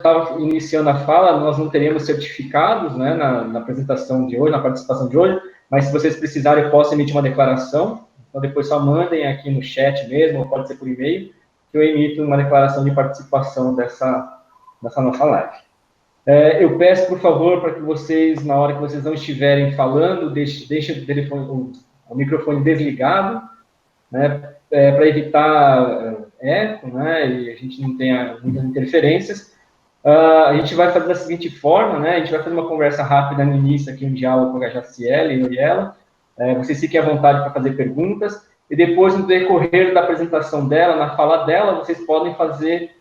estava iniciando a fala, nós não teremos certificados, né, na apresentação de hoje, na participação de hoje, mas se vocês precisarem, eu posso emitir uma declaração. Então, depois só mandem aqui no chat mesmo, ou pode ser por e-mail, que eu emito uma declaração de participação dessa nossa live. Eu peço, por favor, para que vocês, na hora que vocês não estiverem falando, deixem o microfone desligado, né, para evitar eco, né, e a gente não tenha muitas interferências. A gente vai fazer da seguinte forma, né, a gente vai fazer uma conversa rápida no início, aqui um diálogo com a Jaciele, eu e ela. Vocês fiquem à vontade para fazer perguntas, e depois, no decorrer da apresentação dela, na fala dela, vocês podem fazer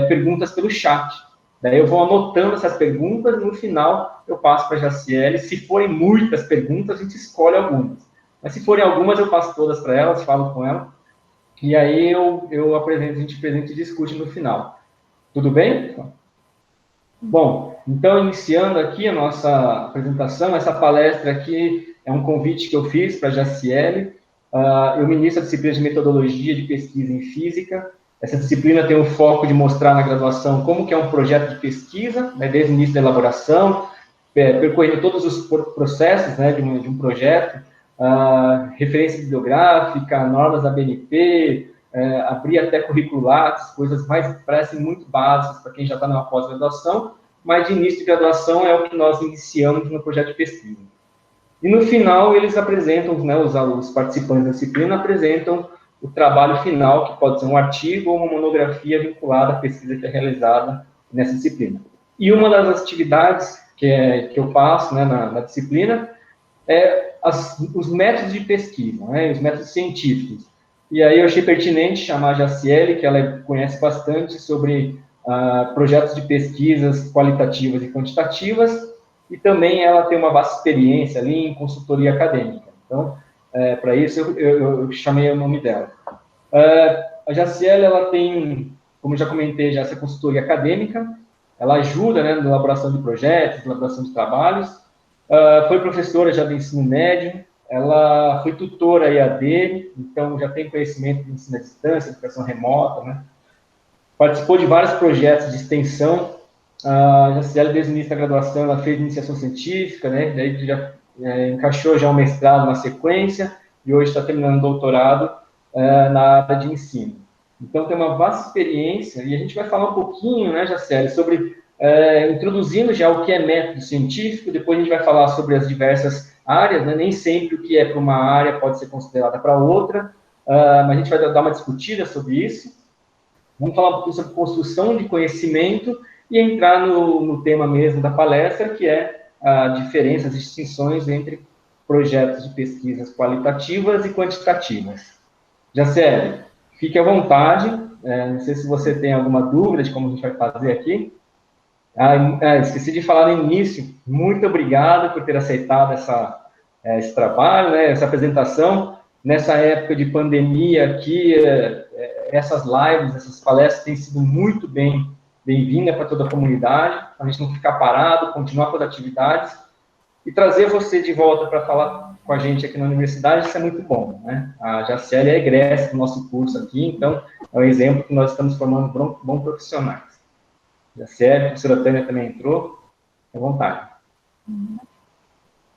perguntas pelo chat. Daí eu vou anotando essas perguntas, e no final eu passo para a Jaciele. Se forem muitas perguntas, a gente escolhe algumas. Mas se forem algumas, eu passo todas para elas, falo com ela, e aí eu apresento, a gente apresenta e discute no final. Tudo bem? Bom, então, iniciando aqui a nossa apresentação, essa palestra aqui é um convite que eu fiz para a Jaciele. Eu ministro a disciplina de metodologia de pesquisa em física. Essa disciplina tem o foco de mostrar na graduação como que é um projeto de pesquisa, né, desde o início da elaboração, percorrendo todos os processos, né, de um projeto, referência bibliográfica, normas da BNP, abrir até curriculares, coisas mais, parecem muito básicas para quem já está na pós-graduação, mas de início de graduação é o que nós iniciamos no projeto de pesquisa. E no final eles apresentam, né, os participantes da disciplina apresentam o trabalho final, que pode ser um artigo ou uma monografia vinculada à pesquisa que é realizada nessa disciplina. E uma das atividades que eu passo, né, na disciplina os métodos de pesquisa, né, os métodos científicos. E aí eu achei pertinente chamar a Jaciele, que ela conhece bastante sobre projetos de pesquisas qualitativas e quantitativas, e também ela tem uma vasta experiência ali em consultoria acadêmica. Então, para isso, eu chamei o nome dela. A Jaciele, ela tem, como eu já comentei, já essa consultoria acadêmica, ela ajuda, né, na elaboração de projetos, na elaboração de trabalhos, foi professora já do ensino médio, ela foi tutora EAD, então já tem conhecimento de ensino à distância, educação remota, né? Participou de vários projetos de extensão. A Jaciele, desde o início da graduação, ela fez iniciação científica, né? Daí já encaixou já um mestrado na sequência, e hoje está terminando o doutorado na área de ensino. Então, tem uma vasta experiência, e a gente vai falar um pouquinho, né, Jaciele, sobre, introduzindo já o que é método científico, depois a gente vai falar sobre as diversas áreas, né? Nem sempre o que é para uma área pode ser considerado para outra, mas a gente vai dar uma discutida sobre isso. Vamos falar um pouquinho sobre construção de conhecimento e entrar no tema mesmo da palestra, que é a diferença, as distinções entre projetos de pesquisas qualitativas e quantitativas. Jaciele, fique à vontade, não sei se você tem alguma dúvida de como a gente vai fazer aqui. Esqueci de falar no início, muito obrigado por ter aceitado esse trabalho, né, essa apresentação. Nessa época de pandemia aqui, essas lives, essas palestras têm sido muito bem-vindas para toda a comunidade, a gente não ficar parado, continuar com as atividades, e trazer você de volta para falar com a gente aqui na universidade, isso é muito bom, né? A Jaciele é egressa do nosso curso aqui, então é um exemplo que nós estamos formando bons profissionais. Jaciele, a professora Tânia também entrou, à vontade.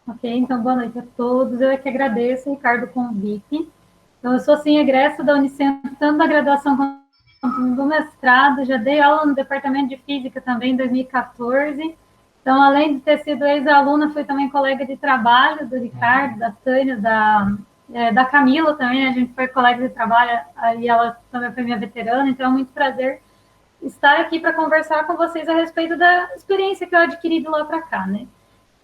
Ok, então boa noite a todos. Eu é que agradeço, Ricardo, o convite. Então, eu sou, sim, egressa da Unicentro, tanto da graduação quanto do mestrado. Já dei aula no Departamento de Física também em 2014. Então, além de ter sido ex-aluna, fui também colega de trabalho do Ricardo, da Tânia, da Camila também. A gente foi colega de trabalho, e ela também foi minha veterana. Então, é muito prazer estar aqui para conversar com vocês a respeito da experiência que eu adquiri de lá para cá, né?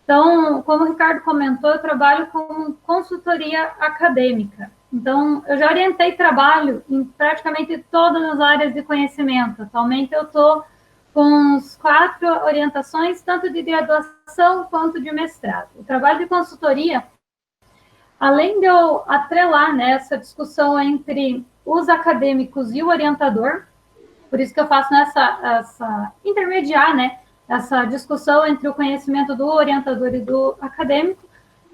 Então, como o Ricardo comentou, eu trabalho com consultoria acadêmica. Então, eu já orientei trabalho em praticamente todas as áreas de conhecimento. Atualmente, eu estou com 4 orientações, tanto de graduação quanto de mestrado. O trabalho de consultoria, além de eu atrelar, né, essa discussão entre os acadêmicos e o orientador, por isso que eu faço intermediar, né, essa discussão entre o conhecimento do orientador e do acadêmico,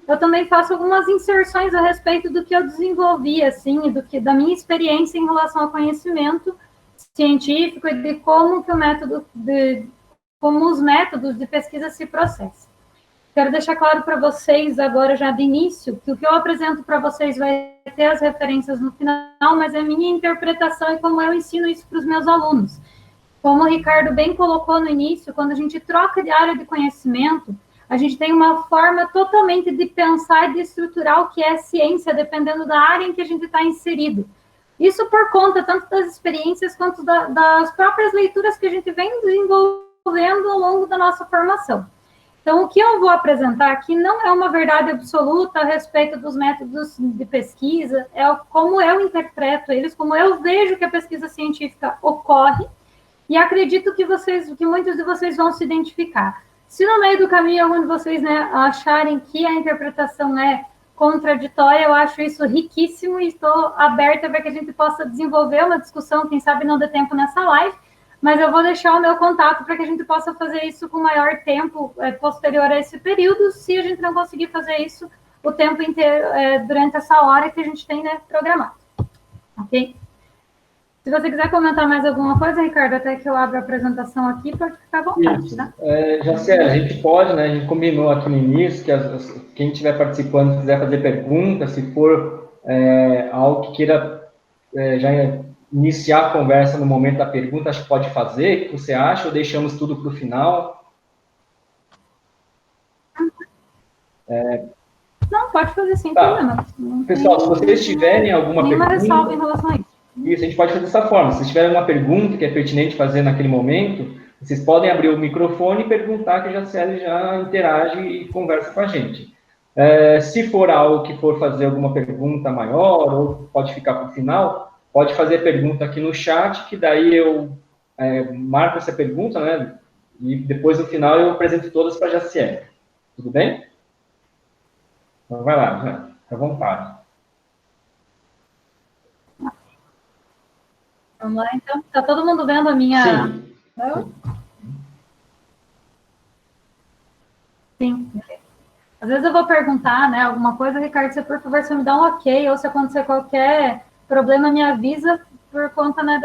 eu também faço algumas inserções a respeito do que eu desenvolvi, assim, da minha experiência em relação ao conhecimento científico e de como que o método como os métodos de pesquisa se processam. Quero deixar claro para vocês agora, já de início, que o que eu apresento para vocês vai ter as referências no final, mas é a minha interpretação e como eu ensino isso para os meus alunos. Como o Ricardo bem colocou no início, quando a gente troca de área de conhecimento, a gente tem uma forma totalmente de pensar e de estruturar o que é ciência, dependendo da área em que a gente está inserido. Isso por conta tanto das experiências quanto das próprias leituras que a gente vem desenvolvendo ao longo da nossa formação. Então, o que eu vou apresentar aqui não é uma verdade absoluta a respeito dos métodos de pesquisa, é como eu interpreto eles, como eu vejo que a pesquisa científica ocorre, e acredito que muitos de vocês vão se identificar. Se no meio do caminho algum de vocês, né, acharem que a interpretação é contraditória, eu acho isso riquíssimo e estou aberta para que a gente possa desenvolver uma discussão, quem sabe não dê tempo nessa live, mas eu vou deixar o meu contato para que a gente possa fazer isso com maior tempo posterior a esse período, se a gente não conseguir fazer isso o tempo inteiro, durante essa hora que a gente tem, né, programado. Ok? Se você quiser comentar mais alguma coisa, Ricardo, até que eu abra a apresentação aqui, pode ficar à vontade, Isso. tá? Jacé, a gente pode, né, a gente combinou aqui no início que quem estiver participando, quiser fazer perguntas, se for algo que queira já iniciar a conversa no momento da pergunta, acho que pode fazer, o que você acha, ou deixamos tudo para o final? Não, pode fazer sem Tá. problema. Pessoal, se vocês tiverem alguma nenhuma pergunta... ressalva em relação a isso. Isso, a gente pode fazer dessa forma. Se vocês tiverem uma pergunta que é pertinente fazer naquele momento, vocês podem abrir o microfone e perguntar, que a Jacelle já interage e conversa com a gente. Se for algo que for fazer alguma pergunta maior, ou pode ficar para o final, pode fazer pergunta aqui no chat, que daí eu marco essa pergunta, né? E depois, no final, eu apresento todas para a Jacelle. Tudo bem? Então, vai lá, né? Fica à vontade. Vamos lá, então. Está todo mundo vendo a minha... Sim. Sim. Às vezes eu vou perguntar, né, alguma coisa, Ricardo, você, por favor, você me dá um ok, ou se acontecer qualquer problema, me avisa, por conta, né,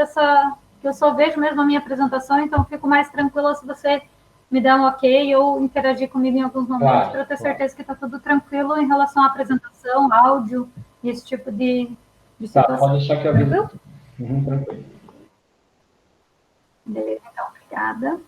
que eu só vejo mesmo a minha apresentação, então eu fico mais tranquila se você me der um ok ou interagir comigo em alguns momentos, para eu ter certeza que está tudo tranquilo em relação à apresentação, áudio, e esse tipo de situação. Tá, pode deixar que eu aviso. Tranquilo. Beleza, então, obrigada.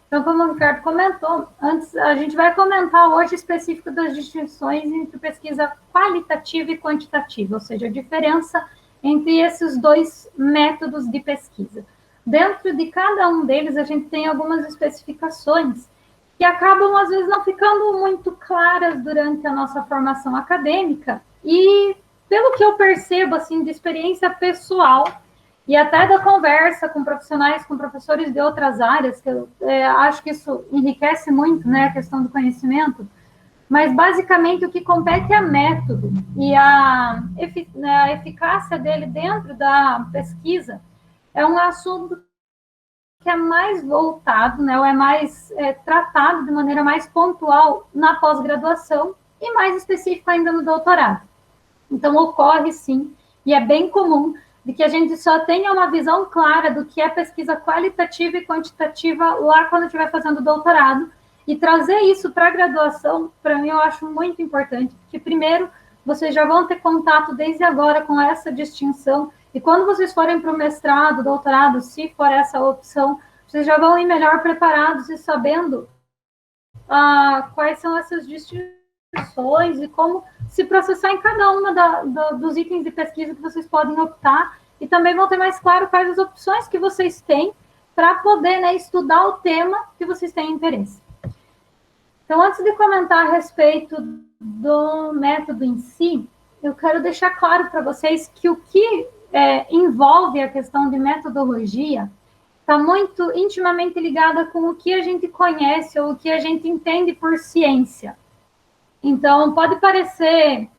Então, como o Ricardo comentou, antes a gente vai comentar hoje específico das distinções entre pesquisa qualitativa e quantitativa, ou seja, a diferença entre esses dois métodos de pesquisa. Dentro de cada um deles, a gente tem algumas especificações que acabam, às vezes, não ficando muito claras durante a nossa formação acadêmica, e pelo que eu percebo, assim, de experiência pessoal, e até da conversa com profissionais, com professores de outras áreas, que eu acho que isso enriquece muito, né, a questão do conhecimento, mas basicamente o que compete é método e a eficácia dele dentro da pesquisa é um assunto que é mais voltado, né, ou é mais tratado de maneira mais pontual na pós-graduação e mais específico ainda no doutorado. Então, ocorre sim, e é bem comum, de que a gente só tenha uma visão clara do que é pesquisa qualitativa e quantitativa lá quando estiver fazendo doutorado, e trazer isso para a graduação, para mim, eu acho muito importante, porque, primeiro, vocês já vão ter contato desde agora com essa distinção, e quando vocês forem para o mestrado, doutorado, se for essa opção, vocês já vão ir melhor preparados e sabendo quais são essas distinções e como se processar em cada uma dos itens de pesquisa que vocês podem optar, e também vão ter mais claro quais as opções que vocês têm para poder, né, estudar o tema que vocês têm interesse. Então, antes de comentar a respeito do método em si, eu quero deixar claro para vocês que o que envolve a questão de metodologia está muito intimamente ligada com o que a gente conhece ou o que a gente entende por ciência. Então, pode parecer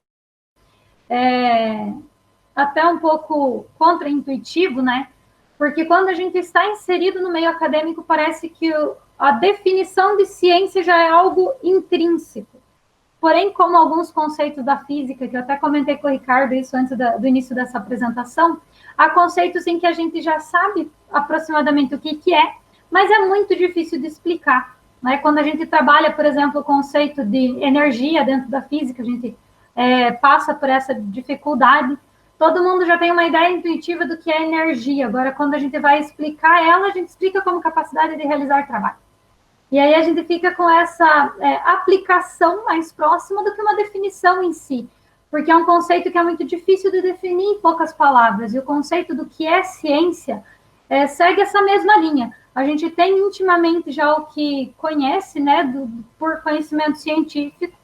até um pouco contraintuitivo, né? Porque quando a gente está inserido no meio acadêmico, parece que a definição de ciência já é algo intrínseco. Porém, como alguns conceitos da física, que eu até comentei com o Ricardo isso antes do início dessa apresentação, há conceitos em que a gente já sabe aproximadamente o que é, mas é muito difícil de explicar, né? Quando a gente trabalha, por exemplo, o conceito de energia dentro da física, a gente passa por essa dificuldade. Todo mundo já tem uma ideia intuitiva do que é energia. Agora, quando a gente vai explicar ela, a gente explica como capacidade de realizar trabalho. E aí a gente fica com essa aplicação mais próxima do que uma definição em si, porque é um conceito que é muito difícil de definir em poucas palavras, e o conceito do que é ciência segue essa mesma linha. A gente tem intimamente já o que conhece, né, por conhecimento científico,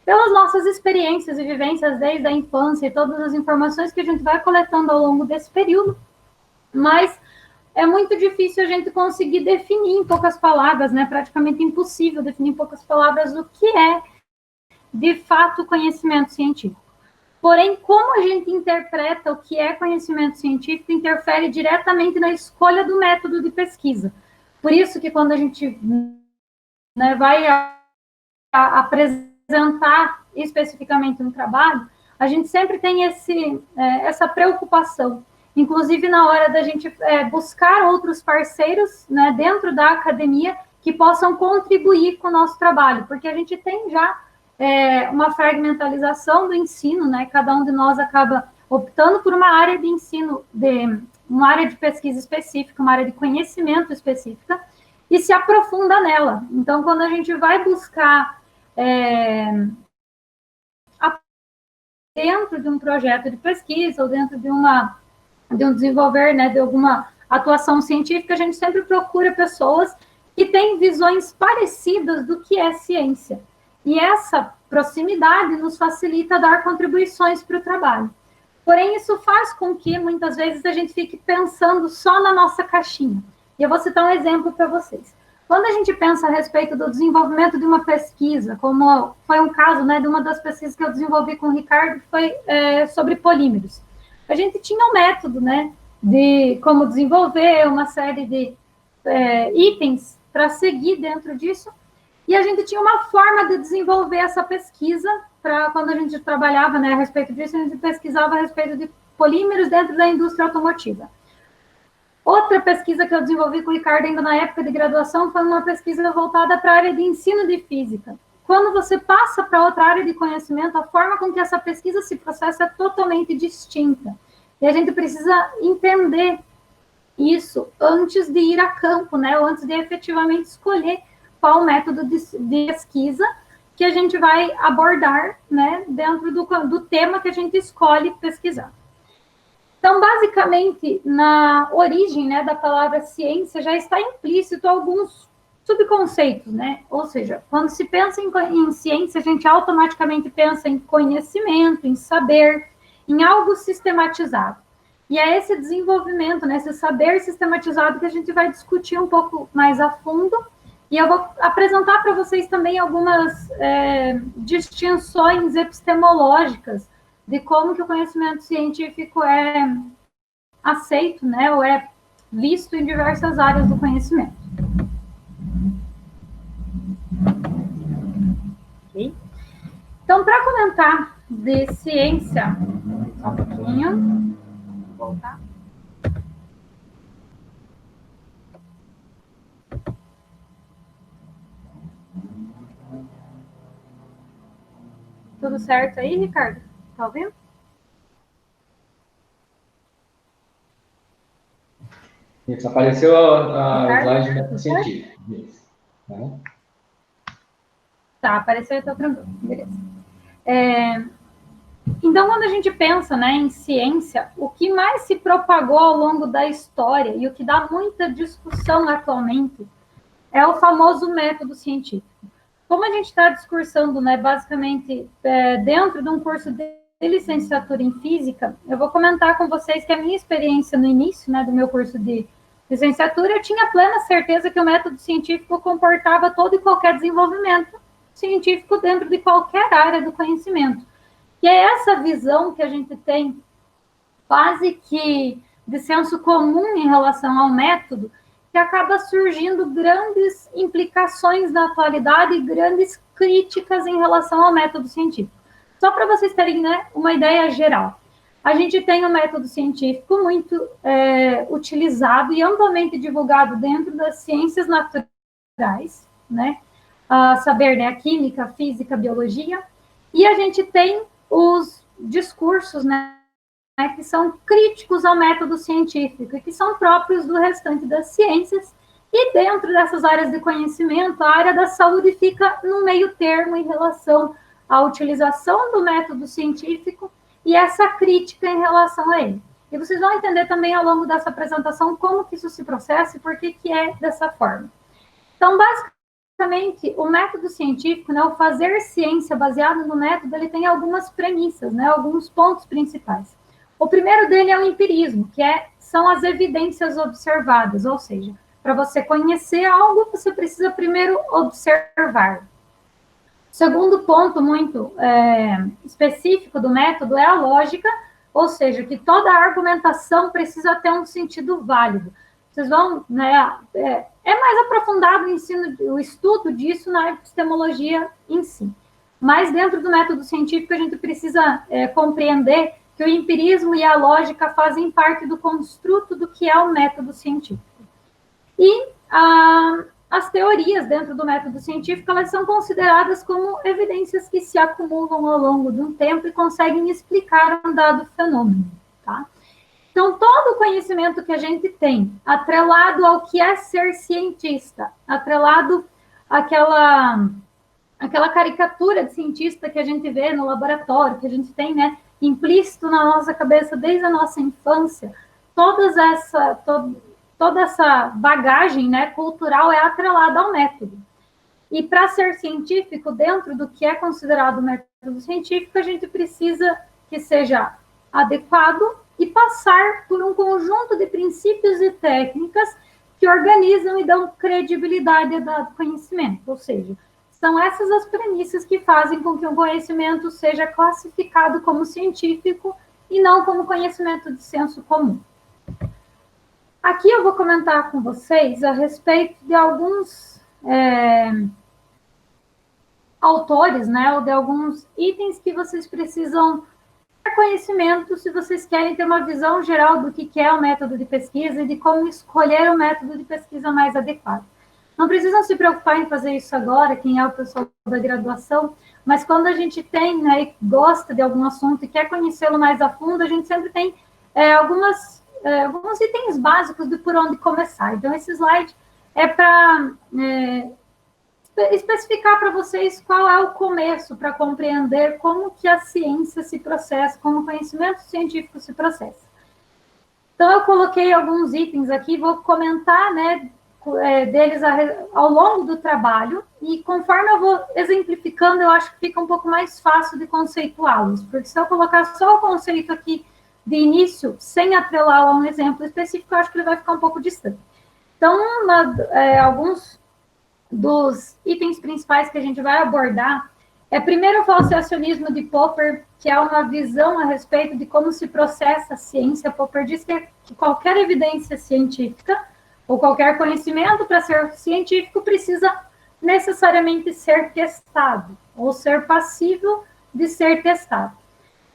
pelas nossas experiências e vivências desde a infância e todas as informações que a gente vai coletando ao longo desse período, mas é muito difícil a gente conseguir definir em poucas palavras, né? Praticamente impossível definir em poucas palavras o que é, de fato, conhecimento científico. Porém, como a gente interpreta o que é conhecimento científico interfere diretamente na escolha do método de pesquisa. Por isso que quando a gente vai apresentar especificamente um trabalho, a gente sempre tem essa preocupação. Inclusive, na hora da gente buscar outros parceiros, né, dentro da academia que possam contribuir com o nosso trabalho, porque a gente tem já uma fragmentalização do ensino, né? Cada um de nós acaba optando por uma área de ensino, uma área de pesquisa específica, uma área de conhecimento específica, e se aprofunda nela. Então, quando a gente vai buscar dentro de um projeto de pesquisa ou dentro de um desenvolver, né, de alguma atuação científica, a gente sempre procura pessoas que têm visões parecidas do que é ciência. E essa proximidade nos facilita dar contribuições para o trabalho. Porém, isso faz com que, muitas vezes, a gente fique pensando só na nossa caixinha. E eu vou citar um exemplo para vocês. Quando a gente pensa a respeito do desenvolvimento de uma pesquisa, como foi um caso, né, de uma das pesquisas que eu desenvolvi com o Ricardo, que foi sobre polímeros. A gente tinha um método, né, de como desenvolver uma série de itens para seguir dentro disso, e a gente tinha uma forma de desenvolver essa pesquisa, para quando a gente trabalhava, né, a respeito disso, a gente pesquisava a respeito de polímeros dentro da indústria automotiva. Outra pesquisa que eu desenvolvi com o Ricardo ainda na época de graduação foi uma pesquisa voltada para a área de ensino de física. Quando você passa para outra área de conhecimento, a forma com que essa pesquisa se processa é totalmente distinta. E a gente precisa entender isso antes de ir a campo, né, ou antes de efetivamente escolher qual método de pesquisa que a gente vai abordar, né, dentro do tema que a gente escolhe pesquisar. Então, basicamente, na origem, né, da palavra ciência já está implícito alguns subconceitos, né? Ou seja, quando se pensa em ciência, a gente automaticamente pensa em conhecimento, em saber, em algo sistematizado. E é esse desenvolvimento, né, esse saber sistematizado que a gente vai discutir um pouco mais a fundo. E eu vou apresentar para vocês também algumas distinções epistemológicas de como que o conhecimento científico é aceito, né, ou é visto em diversas áreas do conhecimento. Okay? Então, para comentar de ciência, só um pouquinho, vou voltar. Tudo certo aí, Ricardo? Tá ouvindo? Isso, apareceu a slide de método científico. Isso. Tá, apareceu, então tranquilo. Beleza. Então, quando a gente pensa, né, em ciência, o que mais se propagou ao longo da história e o que dá muita discussão atualmente é o famoso método científico. Como a gente está discursando, né, basicamente, dentro de um curso de licenciatura em física, eu vou comentar com vocês que a minha experiência no início, né, do meu curso de licenciatura, eu tinha plena certeza que o método científico comportava todo e qualquer desenvolvimento científico dentro de qualquer área do conhecimento. E é essa visão que a gente tem quase que de senso comum em relação ao método, que acaba surgindo grandes implicações na atualidade e grandes críticas em relação ao método científico. Só para vocês terem, né, uma ideia geral. A gente tem um método científico muito utilizado e amplamente divulgado dentro das ciências naturais, né? A saber, né, a química, a física, a biologia. E a gente tem os discursos, né, que são críticos ao método científico e que são próprios do restante das ciências. E dentro dessas áreas de conhecimento, a área da saúde fica no meio termo em relação à utilização do método científico e essa crítica em relação a ele. E vocês vão entender também ao longo dessa apresentação como que isso se processa e por que é dessa forma. Então, basicamente, o método científico, né, o fazer ciência baseado no método, ele tem algumas premissas, né, alguns pontos principais. O primeiro dele é o empirismo, que são as evidências observadas, ou seja, para você conhecer algo, você precisa primeiro observar. O segundo ponto muito específico do método é a lógica, ou seja, que toda argumentação precisa ter um sentido válido. Vocês vão, né, mais aprofundado o estudo disso na epistemologia em si. Mas dentro do método científico a gente precisa compreender que o empirismo e a lógica fazem parte do construto do que é o método científico. E as teorias dentro do método científico, elas são consideradas como evidências que se acumulam ao longo de um tempo e conseguem explicar um dado fenômeno, tá? Então, todo o conhecimento que a gente tem, atrelado ao que é ser cientista, atrelado àquela caricatura de cientista que a gente vê no laboratório, que a gente tem, né, implícito na nossa cabeça desde a nossa infância, toda essa bagagem, né, cultural é atrelada ao método. E para ser científico, dentro do que é considerado método científico, a gente precisa que seja adequado e passar por um conjunto de princípios e técnicas que organizam e dão credibilidade a dado conhecimento. Ou seja, são essas as premissas que fazem com que um conhecimento seja classificado como científico e não como conhecimento de senso comum. Aqui eu vou comentar com vocês a respeito de alguns autores, né, ou de alguns itens que vocês precisam ter conhecimento se vocês querem ter uma visão geral do que é o método de pesquisa e de como escolher o método de pesquisa mais adequado. Não precisam se preocupar em fazer isso agora, quem é o pessoal da graduação, mas quando a gente tem, né, gosta de algum assunto e quer conhecê-lo mais a fundo, a gente sempre tem alguns itens básicos de por onde começar. Então, esse slide é para especificar para vocês qual é o começo para compreender como que a ciência se processa, como o conhecimento científico se processa. Então, eu coloquei alguns itens aqui, vou comentar, né, deles ao longo do trabalho, e conforme eu vou exemplificando, eu acho que fica um pouco mais fácil de conceituá-los, porque se eu colocar só o conceito aqui de início, sem atrelá-lo a um exemplo específico, eu acho que ele vai ficar um pouco distante. Então, alguns dos itens principais que a gente vai abordar primeiro o falseacionismo de Popper, que é uma visão a respeito de como se processa a ciência. Popper diz que qualquer evidência científica ou qualquer conhecimento para ser científico precisa necessariamente ser testado ou ser passível de ser testado.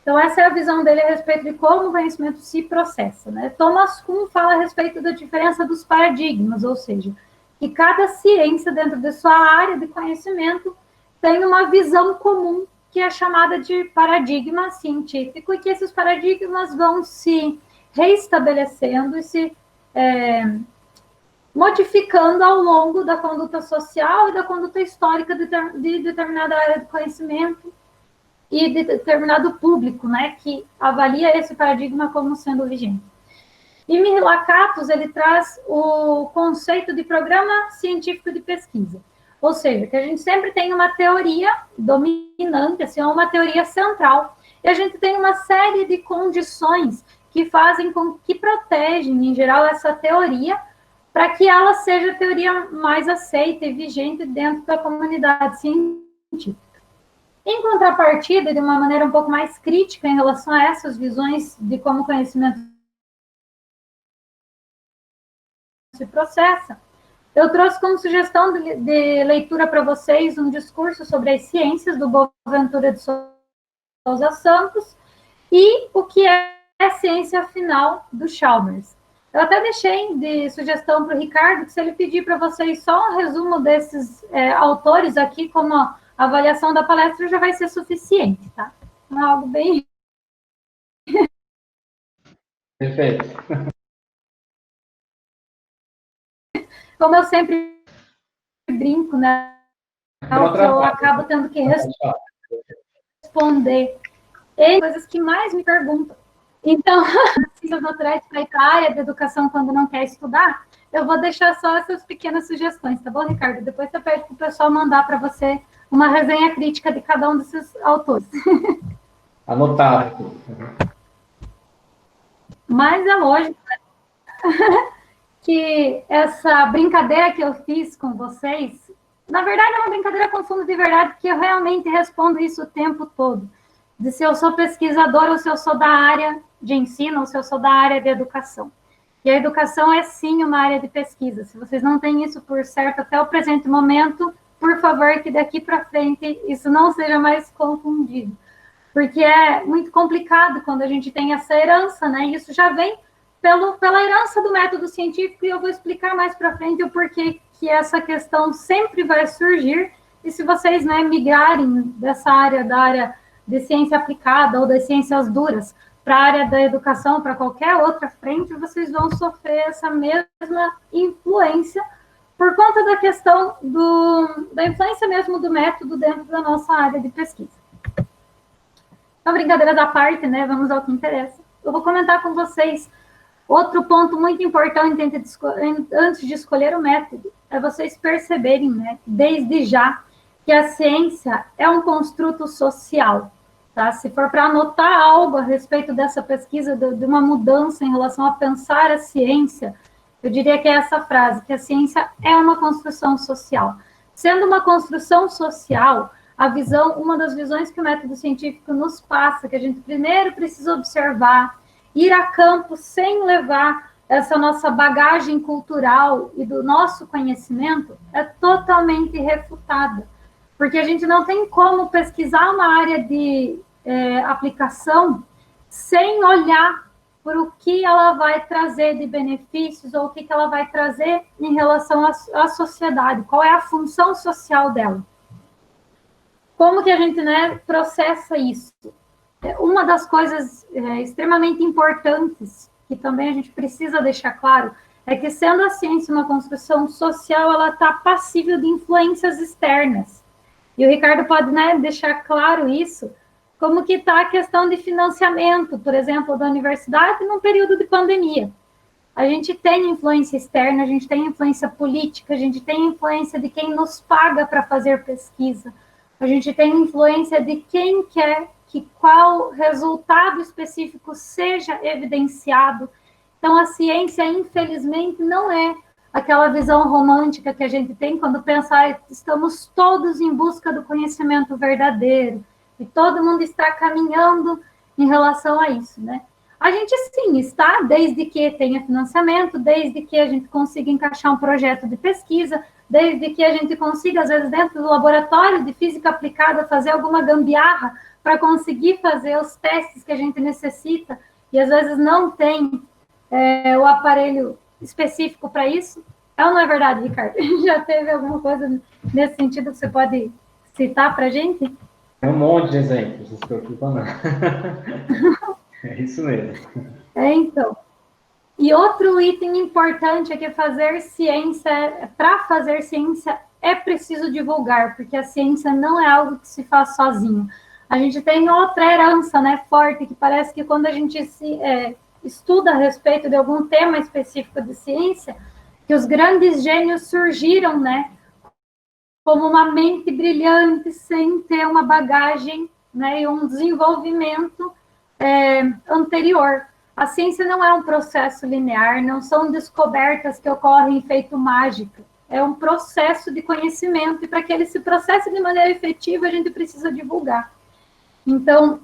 Então, essa é a visão dele a respeito de como o conhecimento se processa, né? Thomas Kuhn fala a respeito da diferença dos paradigmas, ou seja, que cada ciência, dentro de sua área de conhecimento, tem uma visão comum, que é chamada de paradigma científico, e que esses paradigmas vão se reestabelecendo e se modificando ao longo da conduta social e da conduta histórica de determinada área de conhecimento e de determinado público, né, que avalia esse paradigma como sendo vigente. E Mihlakatos, ele traz o conceito de programa científico de pesquisa, ou seja, que a gente sempre tem uma teoria dominante, assim, uma teoria central, e a gente tem uma série de condições que fazem com que protegem, em geral, essa teoria, para que ela seja a teoria mais aceita e vigente dentro da comunidade científica. Em contrapartida, de uma maneira um pouco mais crítica em relação a essas visões de como o conhecimento se processa, eu trouxe como sugestão de leitura para vocês um discurso sobre as ciências do Boaventura de Souza Santos e o que é a ciência final do Chalmers. Eu até deixei de sugestão para o Ricardo, que se ele pedir para vocês só um resumo desses autores aqui, como a avaliação da palestra, já vai ser suficiente, tá? É algo bem... Perfeito. Como eu sempre brinco, né? Eu acabo tendo que responder coisas que mais me perguntam. Então, ciências naturais para ir para a área da educação quando não quer estudar, eu vou deixar só essas pequenas sugestões, tá bom, Ricardo? Depois você pede para o pessoal mandar para você uma resenha crítica de cada um desses autores. Anotado. Mas é lógico, né? Que essa brincadeira que eu fiz com vocês, na verdade é uma brincadeira com fundo de verdade, porque eu realmente respondo isso o tempo todo. De se eu sou pesquisadora ou se eu sou da área de ensino ou se eu sou da área de educação. E a educação é sim uma área de pesquisa. Se vocês não têm isso por certo até o presente momento, por favor, que daqui para frente isso não seja mais confundido. Porque é muito complicado quando a gente tem essa herança, né? E isso já vem pela herança do método científico, e eu vou explicar mais para frente o porquê que essa questão sempre vai surgir, e se vocês, né, migrarem dessa área, da área de ciência aplicada ou das ciências duras, para a área da educação, para qualquer outra frente, vocês vão sofrer essa mesma influência, por conta da questão da influência mesmo do método dentro da nossa área de pesquisa. Então, brincadeiras à parte, né, vamos ao que interessa. Eu vou comentar com vocês outro ponto muito importante antes de escolher o método, é vocês perceberem, né, desde já, que a ciência é um construto social. Tá? Se for para anotar algo a respeito dessa pesquisa, de uma mudança em relação a pensar a ciência, eu diria que é essa frase, que a ciência é uma construção social. Sendo uma construção social, uma das visões que o método científico nos passa, que a gente primeiro precisa observar, ir a campo sem levar essa nossa bagagem cultural e do nosso conhecimento, é totalmente refutada. Porque a gente não tem como pesquisar uma área de aplicação sem olhar por o que ela vai trazer de benefícios ou o que ela vai trazer em relação à sociedade, qual é a função social dela. Como que a gente, né, processa isso? Uma das coisas extremamente importantes, que também a gente precisa deixar claro, é que sendo a ciência uma construção social, ela está passível de influências externas. E o Ricardo pode, né, deixar claro isso, como que está a questão de financiamento, por exemplo, da universidade num período de pandemia. A gente tem influência externa, a gente tem influência política, a gente tem influência de quem nos paga para fazer pesquisa, a gente tem influência de quem quer que qual resultado específico seja evidenciado. Então, a ciência, infelizmente, não é aquela visão romântica que a gente tem quando pensa, estamos todos em busca do conhecimento verdadeiro, e todo mundo está caminhando em relação a isso, né? A gente, sim, está, desde que tenha financiamento, desde que a gente consiga encaixar um projeto de pesquisa, desde que a gente consiga, às vezes, dentro do laboratório de física aplicada, fazer alguma gambiarra para conseguir fazer os testes que a gente necessita, e às vezes não tem o aparelho específico para isso. É ou não é verdade, Ricardo? Já teve alguma coisa nesse sentido que você pode citar para a gente? Tem um monte de exemplos, não se preocupa não. É isso mesmo. Então. E outro item importante é que para fazer ciência é preciso divulgar, porque a ciência não é algo que se faz sozinho. A gente tem outra herança, né, forte, que parece que quando a gente estuda a respeito de algum tema específico de ciência, que os grandes gênios surgiram, né, como uma mente brilhante, sem ter uma bagagem, né, e um desenvolvimento anterior. A ciência não é um processo linear, não são descobertas que ocorrem feito mágica. É um processo de conhecimento, e para que ele se processe de maneira efetiva, a gente precisa divulgar. Então,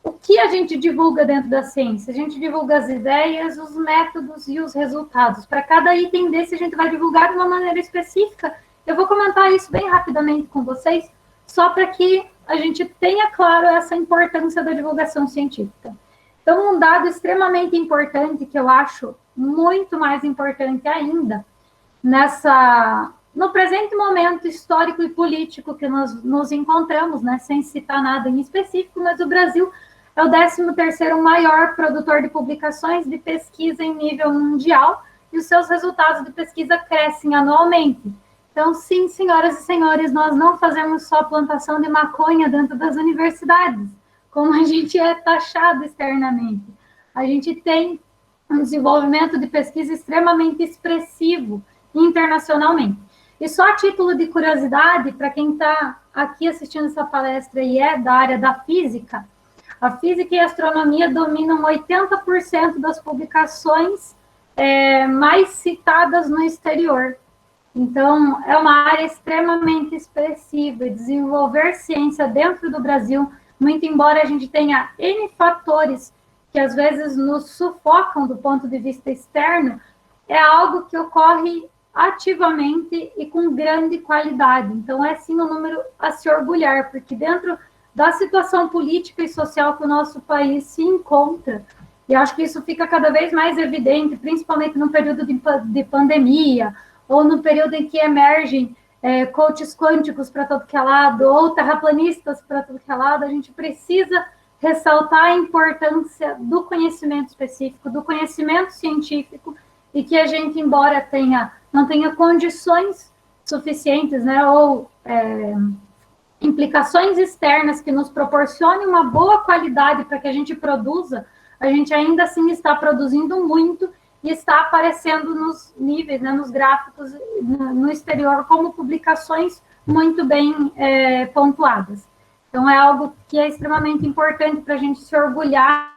o que a gente divulga dentro da ciência? A gente divulga as ideias, os métodos e os resultados. Para cada item desse, a gente vai divulgar de uma maneira específica. Eu vou comentar isso bem rapidamente com vocês, só para que a gente tenha claro essa importância da divulgação científica. Então, um dado extremamente importante, que eu acho muito mais importante ainda, no presente momento histórico e político que nós nos encontramos, né, sem citar nada em específico, mas o Brasil é o 13º maior produtor de publicações de pesquisa em nível mundial, e os seus resultados de pesquisa crescem anualmente. Então, sim, senhoras e senhores, nós não fazemos só plantação de maconha dentro das universidades, como a gente é taxado externamente. A gente tem um desenvolvimento de pesquisa extremamente expressivo internacionalmente. E só a título de curiosidade, para quem está aqui assistindo essa palestra e é da área da física, a física e a astronomia dominam 80% das publicações mais citadas no exterior. Então, é uma área extremamente expressiva. Desenvolver ciência dentro do Brasil, muito embora a gente tenha N fatores que às vezes nos sufocam do ponto de vista externo, é algo que ocorre ativamente e com grande qualidade. Então, é sim um número a se orgulhar, porque dentro da situação política e social que o nosso país se encontra, e acho que isso fica cada vez mais evidente, principalmente no período de pandemia, ou no período em que emergem coaches quânticos para todo que é lado, ou terraplanistas para todo que é lado, a gente precisa ressaltar a importância do conhecimento específico, do conhecimento científico, e que a gente, embora não tenha condições suficientes, né, ou implicações externas que nos proporcionem uma boa qualidade para que a gente produza, a gente ainda assim está produzindo muito e está aparecendo nos níveis, né, nos gráficos no exterior, como publicações muito bem pontuadas. Então, é algo que é extremamente importante para a gente se orgulhar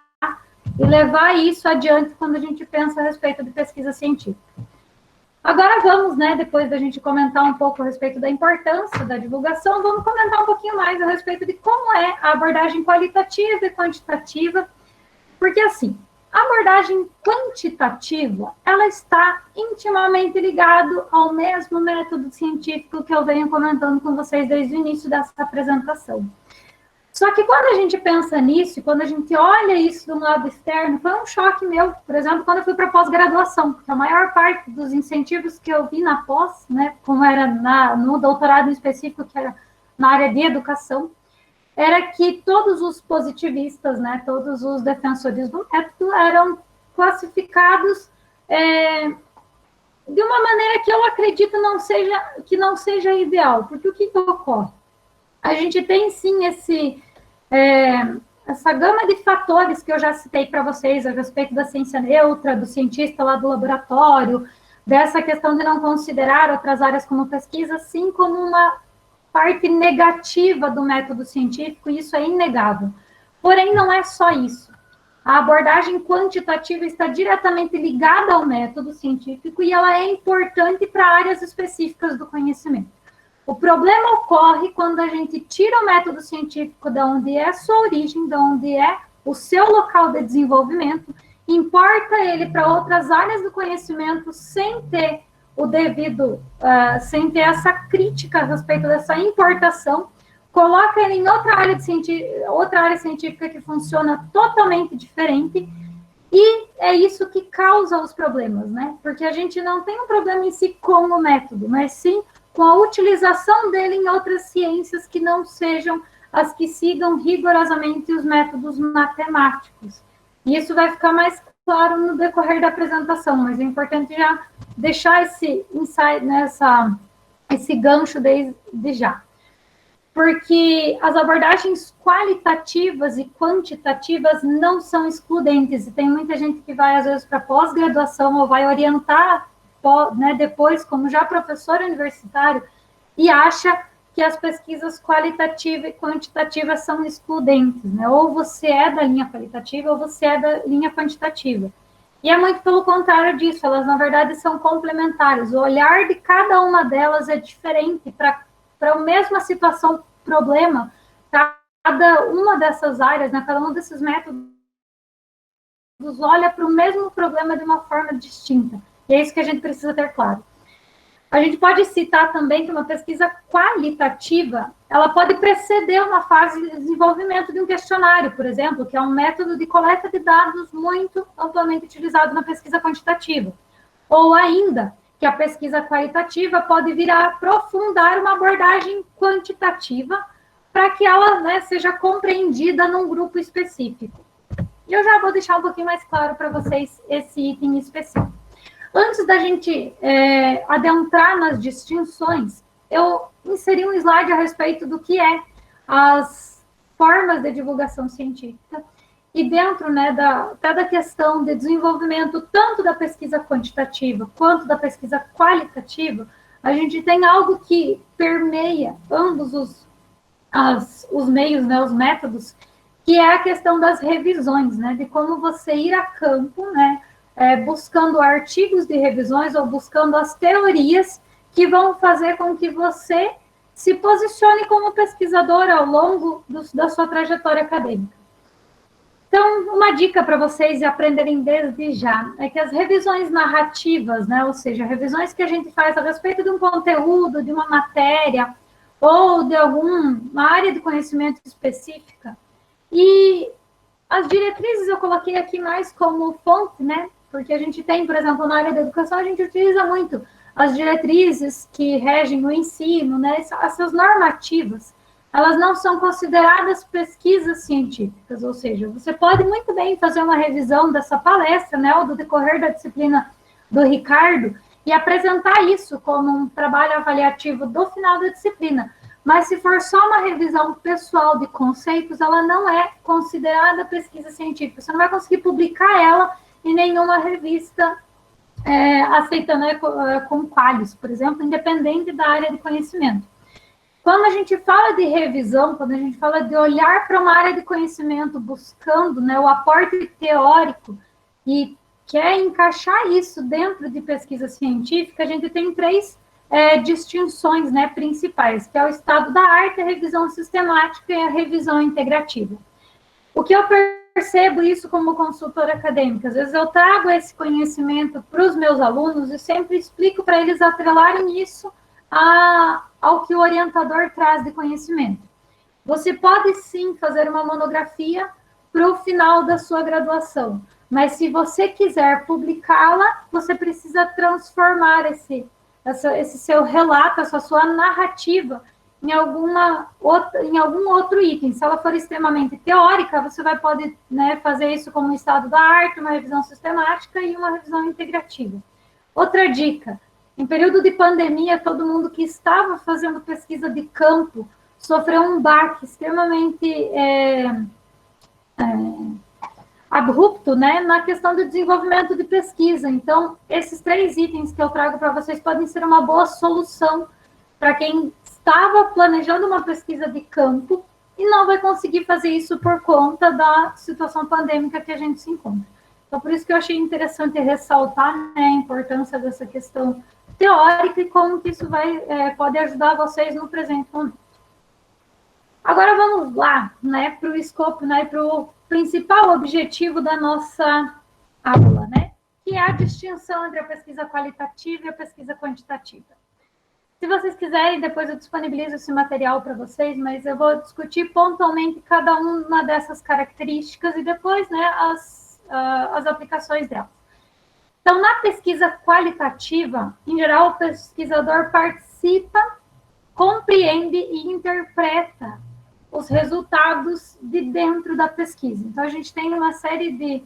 e levar isso adiante quando a gente pensa a respeito de pesquisa científica. Agora vamos, né, depois da gente comentar um pouco a respeito da importância da divulgação, vamos comentar um pouquinho mais a respeito de como é a abordagem qualitativa e quantitativa, porque, assim, a abordagem quantitativa, ela está intimamente ligada ao mesmo método científico que eu venho comentando com vocês desde o início dessa apresentação. Só que quando a gente pensa nisso, quando a gente olha isso de um lado externo, foi um choque meu, por exemplo, quando eu fui para pós-graduação, porque a maior parte dos incentivos que eu vi na pós, né, como era no doutorado em específico, que era na área de educação, era que todos os positivistas, né, todos os defensores do método eram classificados de uma maneira que eu acredito que não seja ideal, porque o que ocorre? A gente tem, sim, essa gama de fatores que eu já citei para vocês a respeito da ciência neutra, do cientista lá do laboratório, dessa questão de não considerar outras áreas como pesquisa, sim, como uma parte negativa do método científico, e isso é inegável. Porém, não é só isso. A abordagem quantitativa está diretamente ligada ao método científico e ela é importante para áreas específicas do conhecimento. O problema ocorre quando a gente tira o método científico de onde é a sua origem, de onde é o seu local de desenvolvimento, importa ele para outras áreas do conhecimento sem ter sem ter essa crítica a respeito dessa importação, coloca ele em outra área científica que funciona totalmente diferente, e é isso que causa os problemas, né? Porque a gente não tem um problema em si com o método, mas sim com a utilização dele em outras ciências que não sejam as que sigam rigorosamente os métodos matemáticos. E isso vai ficar mais claro no decorrer da apresentação, mas é importante já deixar esse insight, esse gancho desde já. Porque as abordagens qualitativas e quantitativas não são excludentes, e tem muita gente que vai, às vezes, para pós-graduação ou vai orientar, né, depois, como já professor universitário, e acha que as pesquisas qualitativa e quantitativa são excludentes, né? Ou você é da linha qualitativa ou você é da linha quantitativa. E é muito pelo contrário disso, elas, na verdade, são complementares. O olhar de cada uma delas é diferente para a mesma situação, problema. Cada uma dessas áreas, né, cada um desses métodos olha para o mesmo problema de uma forma distinta. E é isso que a gente precisa ter claro. A gente pode citar também que uma pesquisa qualitativa, ela pode preceder uma fase de desenvolvimento de um questionário, por exemplo, que é um método de coleta de dados muito amplamente utilizado na pesquisa quantitativa. Ou ainda, que a pesquisa qualitativa pode vir a aprofundar uma abordagem quantitativa para que ela, né, seja compreendida num grupo específico. E eu já vou deixar um pouquinho mais claro para vocês esse item específico. Antes da gente adentrar nas distinções, eu inseri um slide a respeito do que é as formas de divulgação científica e dentro, né, até da questão de desenvolvimento tanto da pesquisa quantitativa quanto da pesquisa qualitativa, a gente tem algo que permeia ambos os meios, né, os métodos, que é a questão das revisões, né, de como você ir a campo, né, buscando artigos de revisões ou buscando as teorias que vão fazer com que você se posicione como pesquisador ao longo da sua trajetória acadêmica. Então, uma dica para vocês aprenderem desde já é que as revisões narrativas, né, ou seja, revisões que a gente faz a respeito de um conteúdo, de uma matéria ou de alguma área de conhecimento específica, e as diretrizes eu coloquei aqui mais como fonte, né, porque a gente tem, por exemplo, na área da educação, a gente utiliza muito as diretrizes que regem o ensino, né, essas normativas, elas não são consideradas pesquisas científicas, ou seja, você pode muito bem fazer uma revisão dessa palestra, né, ou do decorrer da disciplina do Ricardo, e apresentar isso como um trabalho avaliativo do final da disciplina. Mas se for só uma revisão pessoal de conceitos, ela não é considerada pesquisa científica. Você não vai conseguir publicar ela em nenhuma revista aceita, né, com Qualis, por exemplo, independente da área de conhecimento. Quando a gente fala de revisão, quando a gente fala de olhar para uma área de conhecimento buscando, né, o aporte teórico e quer encaixar isso dentro de pesquisa científica, a gente tem três distinções, né, principais, que é o estado da arte, a revisão sistemática e a revisão integrativa. O que eu percebo isso como consultora acadêmica? Às vezes eu trago esse conhecimento para os meus alunos e sempre explico para eles atrelarem isso ao que o orientador traz de conhecimento. Você pode sim fazer uma monografia para o final da sua graduação, mas se você quiser publicá-la, você precisa transformar esse seu relato, essa sua narrativa em algum outro item. Se ela for extremamente teórica, você pode, né, fazer isso como um estado da arte, uma revisão sistemática e uma revisão integrativa. Outra dica, em período de pandemia, todo mundo que estava fazendo pesquisa de campo sofreu um baque extremamente abrupto, né, na questão do desenvolvimento de pesquisa. Então, esses três itens que eu trago para vocês podem ser uma boa solução para quem estava planejando uma pesquisa de campo e não vai conseguir fazer isso por conta da situação pandêmica que a gente se encontra. Então, por isso que eu achei interessante ressaltar, né, a importância dessa questão teórica e como que isso pode ajudar vocês no presente momento. Agora vamos lá, né, para o escopo, né, para o principal objetivo da nossa aula, né, que é a distinção entre a pesquisa qualitativa e a pesquisa quantitativa. Se vocês quiserem, depois eu disponibilizo esse material para vocês, mas eu vou discutir pontualmente cada uma dessas características e depois, né, as aplicações delas. Então, na pesquisa qualitativa, em geral, o pesquisador participa, compreende e interpreta os resultados de dentro da pesquisa. Então, a gente tem uma série de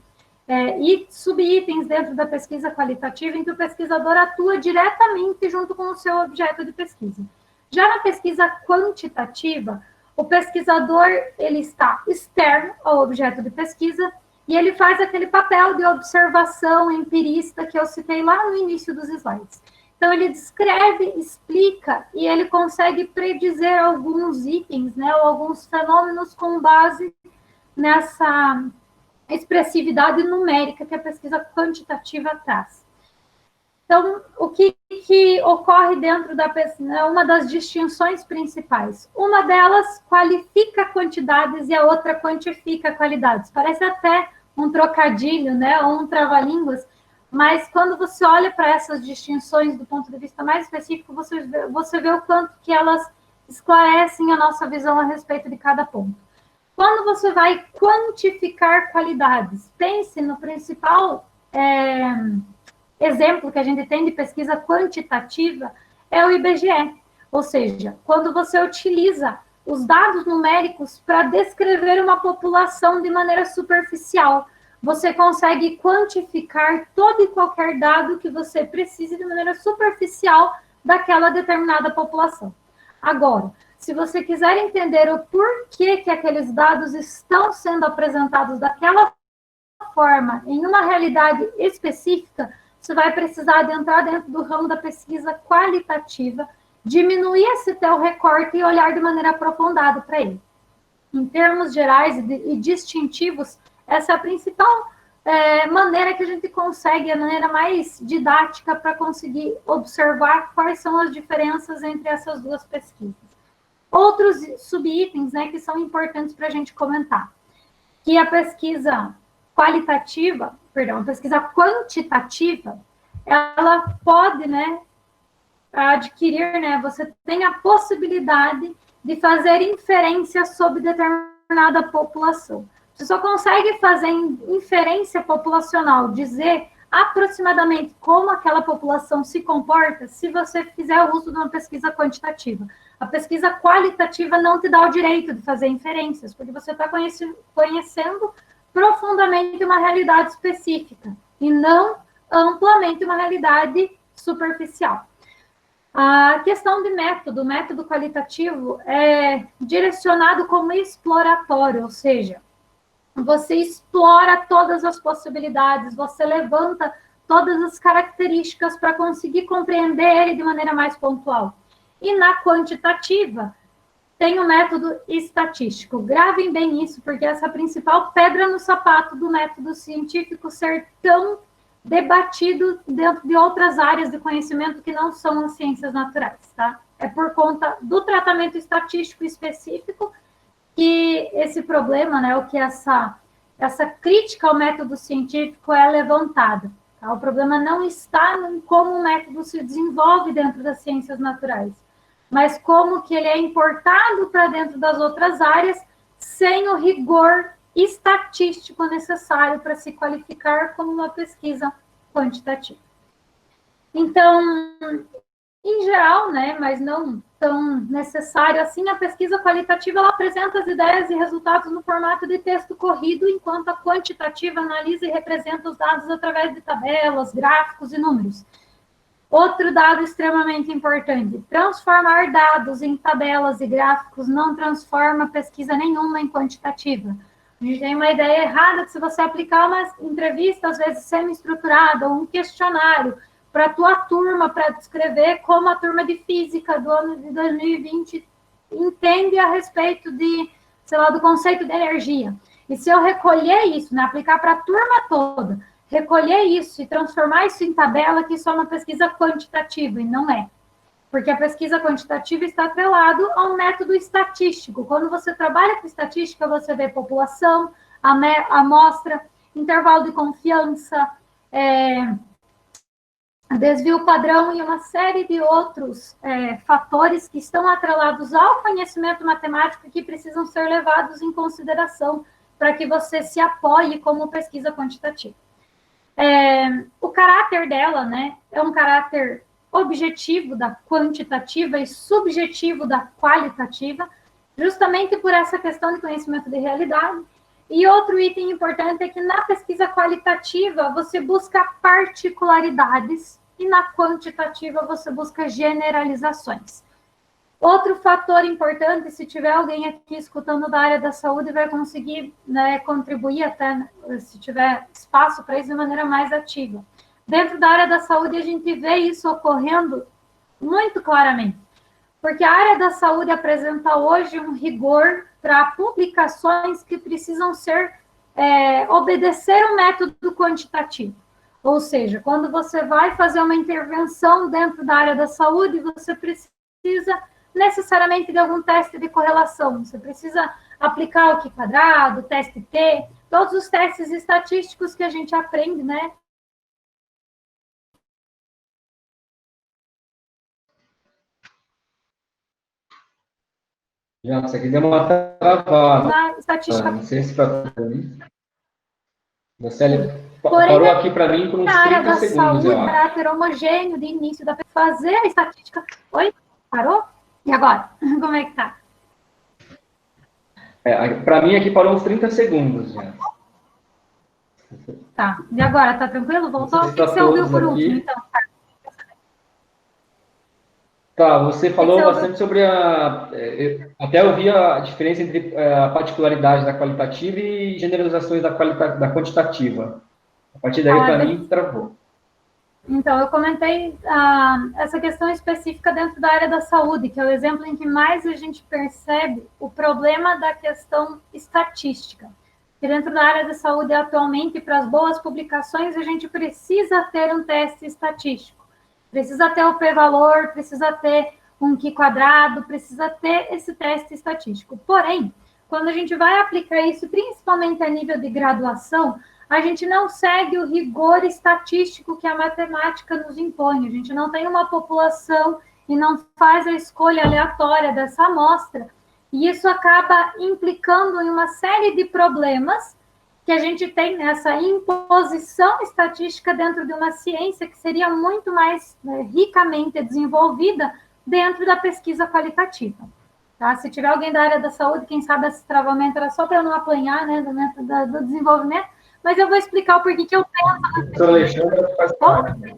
subitens dentro da pesquisa qualitativa em que o pesquisador atua diretamente junto com o seu objeto de pesquisa. Já na pesquisa quantitativa, o pesquisador ele está externo ao objeto de pesquisa e ele faz aquele papel de observação empirista que eu citei lá no início dos slides. Então, ele descreve, explica e ele consegue predizer alguns itens, né, ou alguns fenômenos com base nessa expressividade numérica que a pesquisa quantitativa traz. Então, o que ocorre dentro da pesquisa é uma das distinções principais. Uma delas qualifica quantidades e a outra quantifica qualidades. Parece até um trocadilho, né, ou um trava-línguas, mas quando você olha para essas distinções do ponto de vista mais específico, você vê o quanto que elas esclarecem a nossa visão a respeito de cada ponto. Quando você vai quantificar qualidades, pense no principal exemplo que a gente tem de pesquisa quantitativa, é o IBGE. Ou seja, quando você utiliza os dados numéricos para descrever uma população de maneira superficial, você consegue quantificar todo e qualquer dado que você precise de maneira superficial daquela determinada população. Agora, se você quiser entender o porquê que aqueles dados estão sendo apresentados daquela forma, em uma realidade específica, você vai precisar de entrar dentro do ramo da pesquisa qualitativa, diminuir esse teu recorte e olhar de maneira aprofundada para ele. Em termos gerais e distintivos, essa é a principal maneira que a gente consegue, a maneira mais didática para conseguir observar quais são as diferenças entre essas duas pesquisas. Outros subitens, né, que são importantes para a gente comentar, que a pesquisa qualitativa, perdão, a pesquisa quantitativa, ela pode, né, adquirir, né, você tem a possibilidade de fazer inferências sobre determinada população. Você só consegue fazer inferência populacional, dizer aproximadamente como aquela população se comporta, se você fizer o uso de uma pesquisa quantitativa. A pesquisa qualitativa não te dá o direito de fazer inferências, porque você está conhecendo profundamente uma realidade específica, e não amplamente uma realidade superficial. A questão de método, o método qualitativo é direcionado como exploratório, ou seja, você explora todas as possibilidades, você levanta todas as características para conseguir compreender ele de maneira mais pontual. E na quantitativa, tem o método estatístico. Gravem bem isso, porque essa é a principal pedra no sapato do método científico ser tão debatido dentro de outras áreas de conhecimento que não são as ciências naturais, tá? É por conta do tratamento estatístico específico que esse problema, né, o que essa crítica ao método científico é levantada. Tá? O problema não está em como o método se desenvolve dentro das ciências naturais, mas como que ele é importado para dentro das outras áreas sem o rigor estatístico necessário para se qualificar como uma pesquisa quantitativa. Então, em geral, né, mas não tão necessário assim, a pesquisa qualitativa ela apresenta as ideias e resultados no formato de texto corrido, enquanto a quantitativa analisa e representa os dados através de tabelas, gráficos e números. Outro dado extremamente importante, transformar dados em tabelas e gráficos não transforma pesquisa nenhuma em quantitativa. A gente tem uma ideia errada que se você aplicar uma entrevista, às vezes semi-estruturada, ou um questionário, para a tua turma, para descrever como a turma de física do ano de 2020 entende a respeito de, sei lá, do conceito de energia. E se eu recolher isso, né, aplicar para a turma toda, recolher isso e transformar isso em tabela, que isso é uma pesquisa quantitativa, e não é. Porque a pesquisa quantitativa está atrelado a um método estatístico. Quando você trabalha com estatística, você vê população, amostra, intervalo de confiança, desvio padrão e uma série de outros fatores que estão atrelados ao conhecimento matemático que precisam ser levados em consideração para que você se apoie como pesquisa quantitativa. O caráter dela, né, é um caráter objetivo da quantitativa e subjetivo da qualitativa, justamente por essa questão de conhecimento de realidade. E outro item importante é que na pesquisa qualitativa você busca particularidades e na quantitativa você busca generalizações. Outro fator importante, se tiver alguém aqui escutando da área da saúde, vai conseguir, né, contribuir até, se tiver espaço para isso, de maneira mais ativa. Dentro da área da saúde, a gente vê isso ocorrendo muito claramente, porque a área da saúde apresenta hoje um rigor para publicações que precisam obedecer um método quantitativo. Ou seja, quando você vai fazer uma intervenção dentro da área da saúde, você precisa necessariamente de algum teste de correlação. Você precisa aplicar o Q², o teste T, todos os testes estatísticos que a gente aprende, né, Já, isso aqui deu uma travada. Na estatística. Não sei se para mim. Você Porém, parou aqui para mim por na uns área 30 da segundos, eu saúde, acho. caráter homogêneo de início da fazer a estatística. Oi? Parou? E agora? Como é que tá? Para mim aqui parou uns 30 segundos já. Tá. E agora, tá tranquilo? Não sei Voltou? O se que para você ouviu todos por último, aqui. então? Tá, você O que você falou ouviu? bastante sobre até eu vi a diferença entre a particularidade da qualitativa e generalizações da quantitativa. A partir daí, Ah, para mim, travou. então, eu comentei essa questão específica dentro da área da saúde, que é o exemplo em que mais a gente percebe o problema da questão estatística. Que dentro da área da saúde, atualmente, para as boas publicações, a gente precisa ter um teste estatístico. Precisa ter o p-valor, precisa ter um Q quadrado, precisa ter esse teste estatístico. Porém, quando a gente vai aplicar isso, principalmente a nível de graduação, a gente não segue o rigor estatístico que a matemática nos impõe. A gente não tem uma população e não faz a escolha aleatória dessa amostra. E isso acaba implicando em uma série de problemas que a gente tem nessa imposição estatística dentro de uma ciência que seria muito mais ricamente desenvolvida dentro da pesquisa qualitativa. Tá? Se tiver alguém da área da saúde, quem sabe esse travamento era só para eu não apanhar, né, do desenvolvimento, mas eu vou explicar o porquê que eu A professora Alexandra faz parte. Né?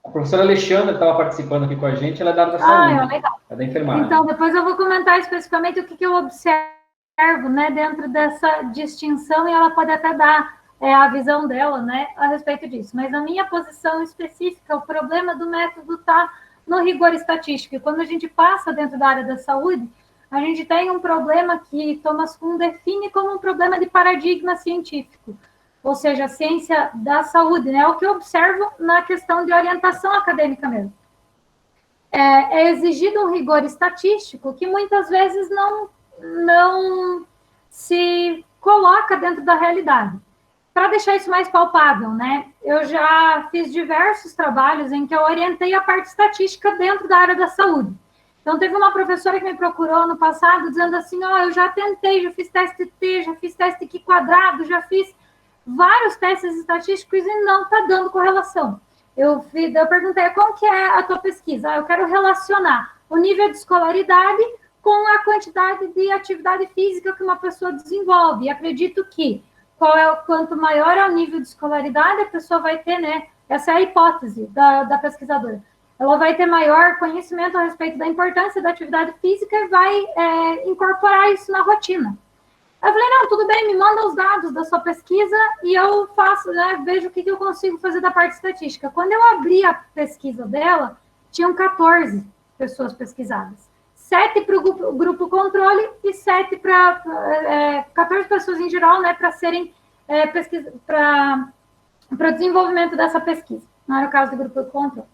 A professora Alexandra estava participando aqui com a gente, ela é da área da saúde, legal. é da enfermagem. Então, depois eu vou comentar especificamente o que eu observo, né, dentro dessa distinção, e ela pode até dar a visão dela, né, a respeito disso. Mas a minha posição específica, o problema do método está no rigor estatístico. E quando a gente passa dentro da área da saúde, a gente tem um problema que Thomas Kuhn define como um problema de paradigma científico, ou seja, a ciência da saúde, né? É o que eu observo na questão de orientação acadêmica mesmo. É exigido um rigor estatístico que muitas vezes não se coloca dentro da realidade. Para deixar isso mais palpável, né? Eu já fiz diversos trabalhos em que eu orientei a parte estatística dentro da área da saúde. Então, teve uma professora que me procurou no passado dizendo assim, eu já tentei, já fiz teste T, já fiz teste Q quadrado, já fiz vários testes estatísticos e não está dando correlação. Eu perguntei, qual que é a tua pesquisa? Eu quero relacionar o nível de escolaridade com a quantidade de atividade física que uma pessoa desenvolve. E acredito que quanto maior é o nível de escolaridade, a pessoa vai ter, né? Essa é a hipótese da pesquisadora. Ela vai ter maior conhecimento a respeito da importância da atividade física e vai incorporar isso na rotina. Eu falei, não, tudo bem, me manda os dados da sua pesquisa e eu faço, né, vejo o que eu consigo fazer da parte estatística. Quando eu abri a pesquisa dela, tinham 14 pessoas pesquisadas. 7 para o grupo controle e 7 para 14 pessoas em geral, né, para serem para o desenvolvimento dessa pesquisa. Não era o caso do grupo controle.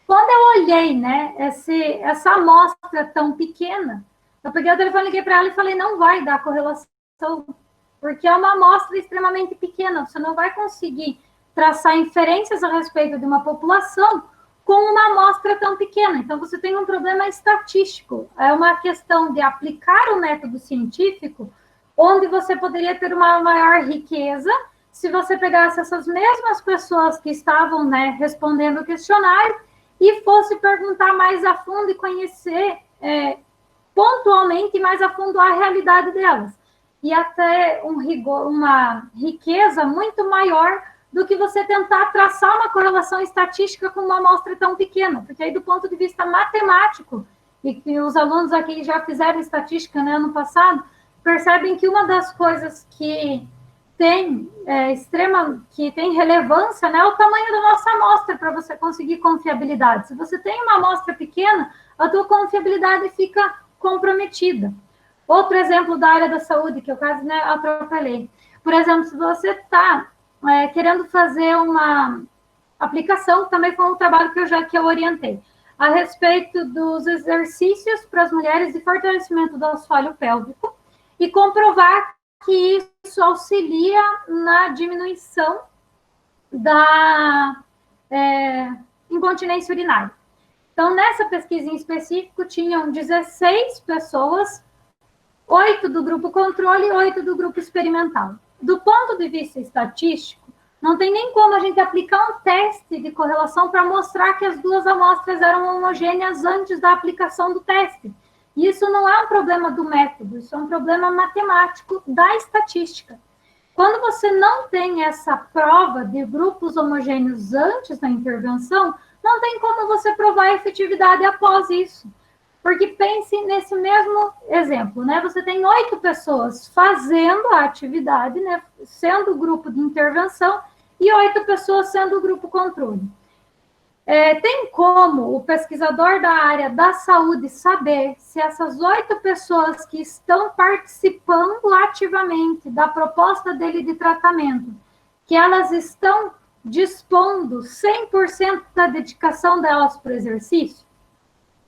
Quando eu olhei, né, essa amostra tão pequena, eu peguei o telefone, liguei para ela e falei, não vai dar correlação, porque é uma amostra extremamente pequena, você não vai conseguir traçar inferências a respeito de uma população com uma amostra tão pequena. Então, você tem um problema estatístico, é uma questão de aplicar o método científico, onde você poderia ter uma maior riqueza se você pegasse essas mesmas pessoas que estavam, né, respondendo o questionário e fosse perguntar mais a fundo e conhecer pontualmente mais a fundo a realidade delas. E até uma riqueza muito maior do que você tentar traçar uma correlação estatística com uma amostra tão pequena. Porque aí, do ponto de vista matemático, e que os alunos aqui já fizeram estatística, né, ano passado, percebem que uma das coisas que que tem relevância, né, é o tamanho da nossa amostra para você conseguir confiabilidade. Se você tem uma amostra pequena, a tua confiabilidade fica comprometida. Outro exemplo da área da saúde, que eu quase, né, atropelei. Por exemplo, se você está querendo fazer uma aplicação, também foi um trabalho que eu orientei, a respeito dos exercícios para as mulheres de fortalecimento do assoalho pélvico e comprovar que isso auxilia na diminuição da incontinência urinária. Então, nessa pesquisa em específico, tinham 16 pessoas, 8 do grupo controle e 8 do grupo experimental. Do ponto de vista estatístico, não tem nem como a gente aplicar um teste de correlação para mostrar que as duas amostras eram homogêneas antes da aplicação do teste. E isso não é um problema do método, isso é um problema matemático da estatística. Quando você não tem essa prova de grupos homogêneos antes da intervenção, não tem como você provar a efetividade após isso. Porque pense nesse mesmo exemplo, né? Você tem 8 pessoas fazendo a atividade, né? Sendo o grupo de intervenção, e 8 pessoas sendo o grupo controle. Tem como o pesquisador da área da saúde saber se essas 8 pessoas que estão participando ativamente da proposta dele de tratamento, que elas estão dispondo 100% da dedicação delas para o exercício?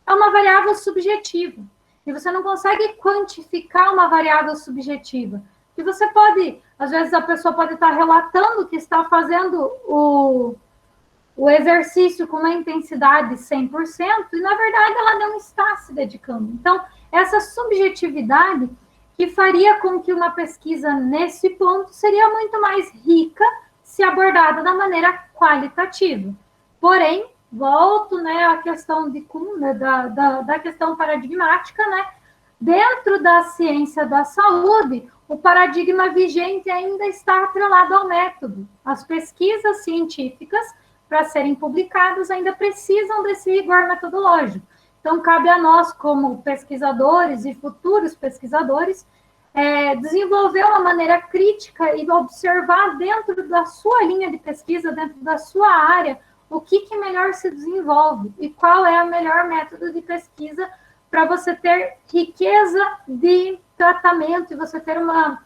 É uma variável subjetiva. E você não consegue quantificar uma variável subjetiva. Que você pode, às vezes a pessoa pode estar relatando que está fazendo o exercício com uma intensidade 100%, e na verdade ela não está se dedicando. Então, essa subjetividade que faria com que uma pesquisa nesse ponto seria muito mais rica se abordada da maneira qualitativa. Porém, volto, né, à questão de Kuhn, né, da questão paradigmática, né? Dentro da ciência da saúde, o paradigma vigente ainda está atrelado ao método. As pesquisas científicas, para serem publicadas, ainda precisam desse rigor metodológico. Então, cabe a nós, como pesquisadores e futuros pesquisadores, desenvolver uma maneira crítica e observar dentro da sua linha de pesquisa, dentro da sua área, o que melhor se desenvolve e qual é o melhor método de pesquisa para você ter riqueza de tratamento e você ter uma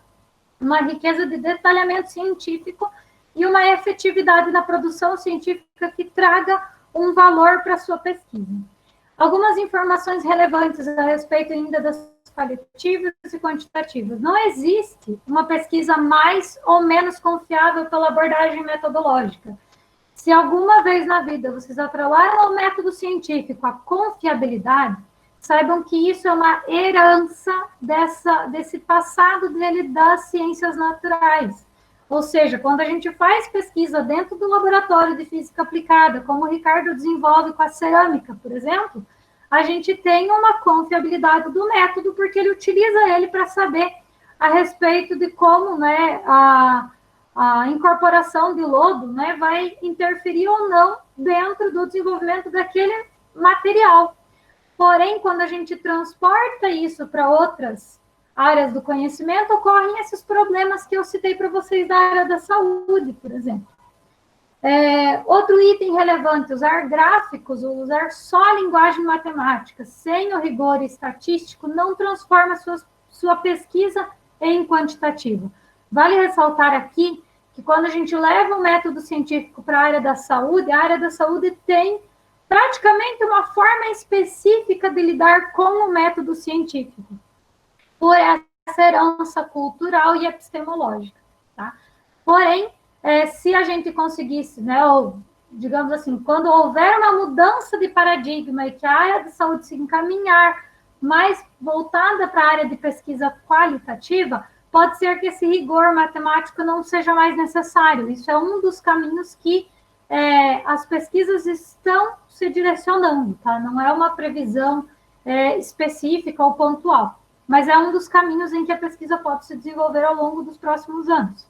riqueza de detalhamento científico e uma efetividade na produção científica que traga um valor para a sua pesquisa. Algumas informações relevantes a respeito ainda das qualitativas e quantitativas. Não existe uma pesquisa mais ou menos confiável pela abordagem metodológica. Se alguma vez na vida vocês atrelaram ao método científico a confiabilidade, saibam que isso é uma herança desse passado dele das ciências naturais. Ou seja, quando a gente faz pesquisa dentro do laboratório de física aplicada, como o Ricardo desenvolve com a cerâmica, por exemplo, a gente tem uma confiabilidade do método, porque ele utiliza ele para saber a respeito de como, né, a incorporação de lodo, né, vai interferir ou não dentro do desenvolvimento daquele material. Porém, quando a gente transporta isso para outras áreas do conhecimento, ocorrem esses problemas que eu citei para vocês da área da saúde, por exemplo. Outro item relevante, usar gráficos, usar só a linguagem matemática, sem o rigor estatístico, não transforma sua pesquisa em quantitativa. Vale ressaltar aqui que quando a gente leva o método científico para a área da saúde tem praticamente uma forma específica de lidar com o método científico, por essa herança cultural e epistemológica. Tá? Porém, se a gente conseguisse, né, ou, digamos assim, quando houver uma mudança de paradigma e que a área de saúde se encaminhar mais voltada para a área de pesquisa qualitativa, pode ser que esse rigor matemático não seja mais necessário. Isso é um dos caminhos que as pesquisas estão se direcionando, tá? Não é uma previsão específica ou pontual, mas é um dos caminhos em que a pesquisa pode se desenvolver ao longo dos próximos anos.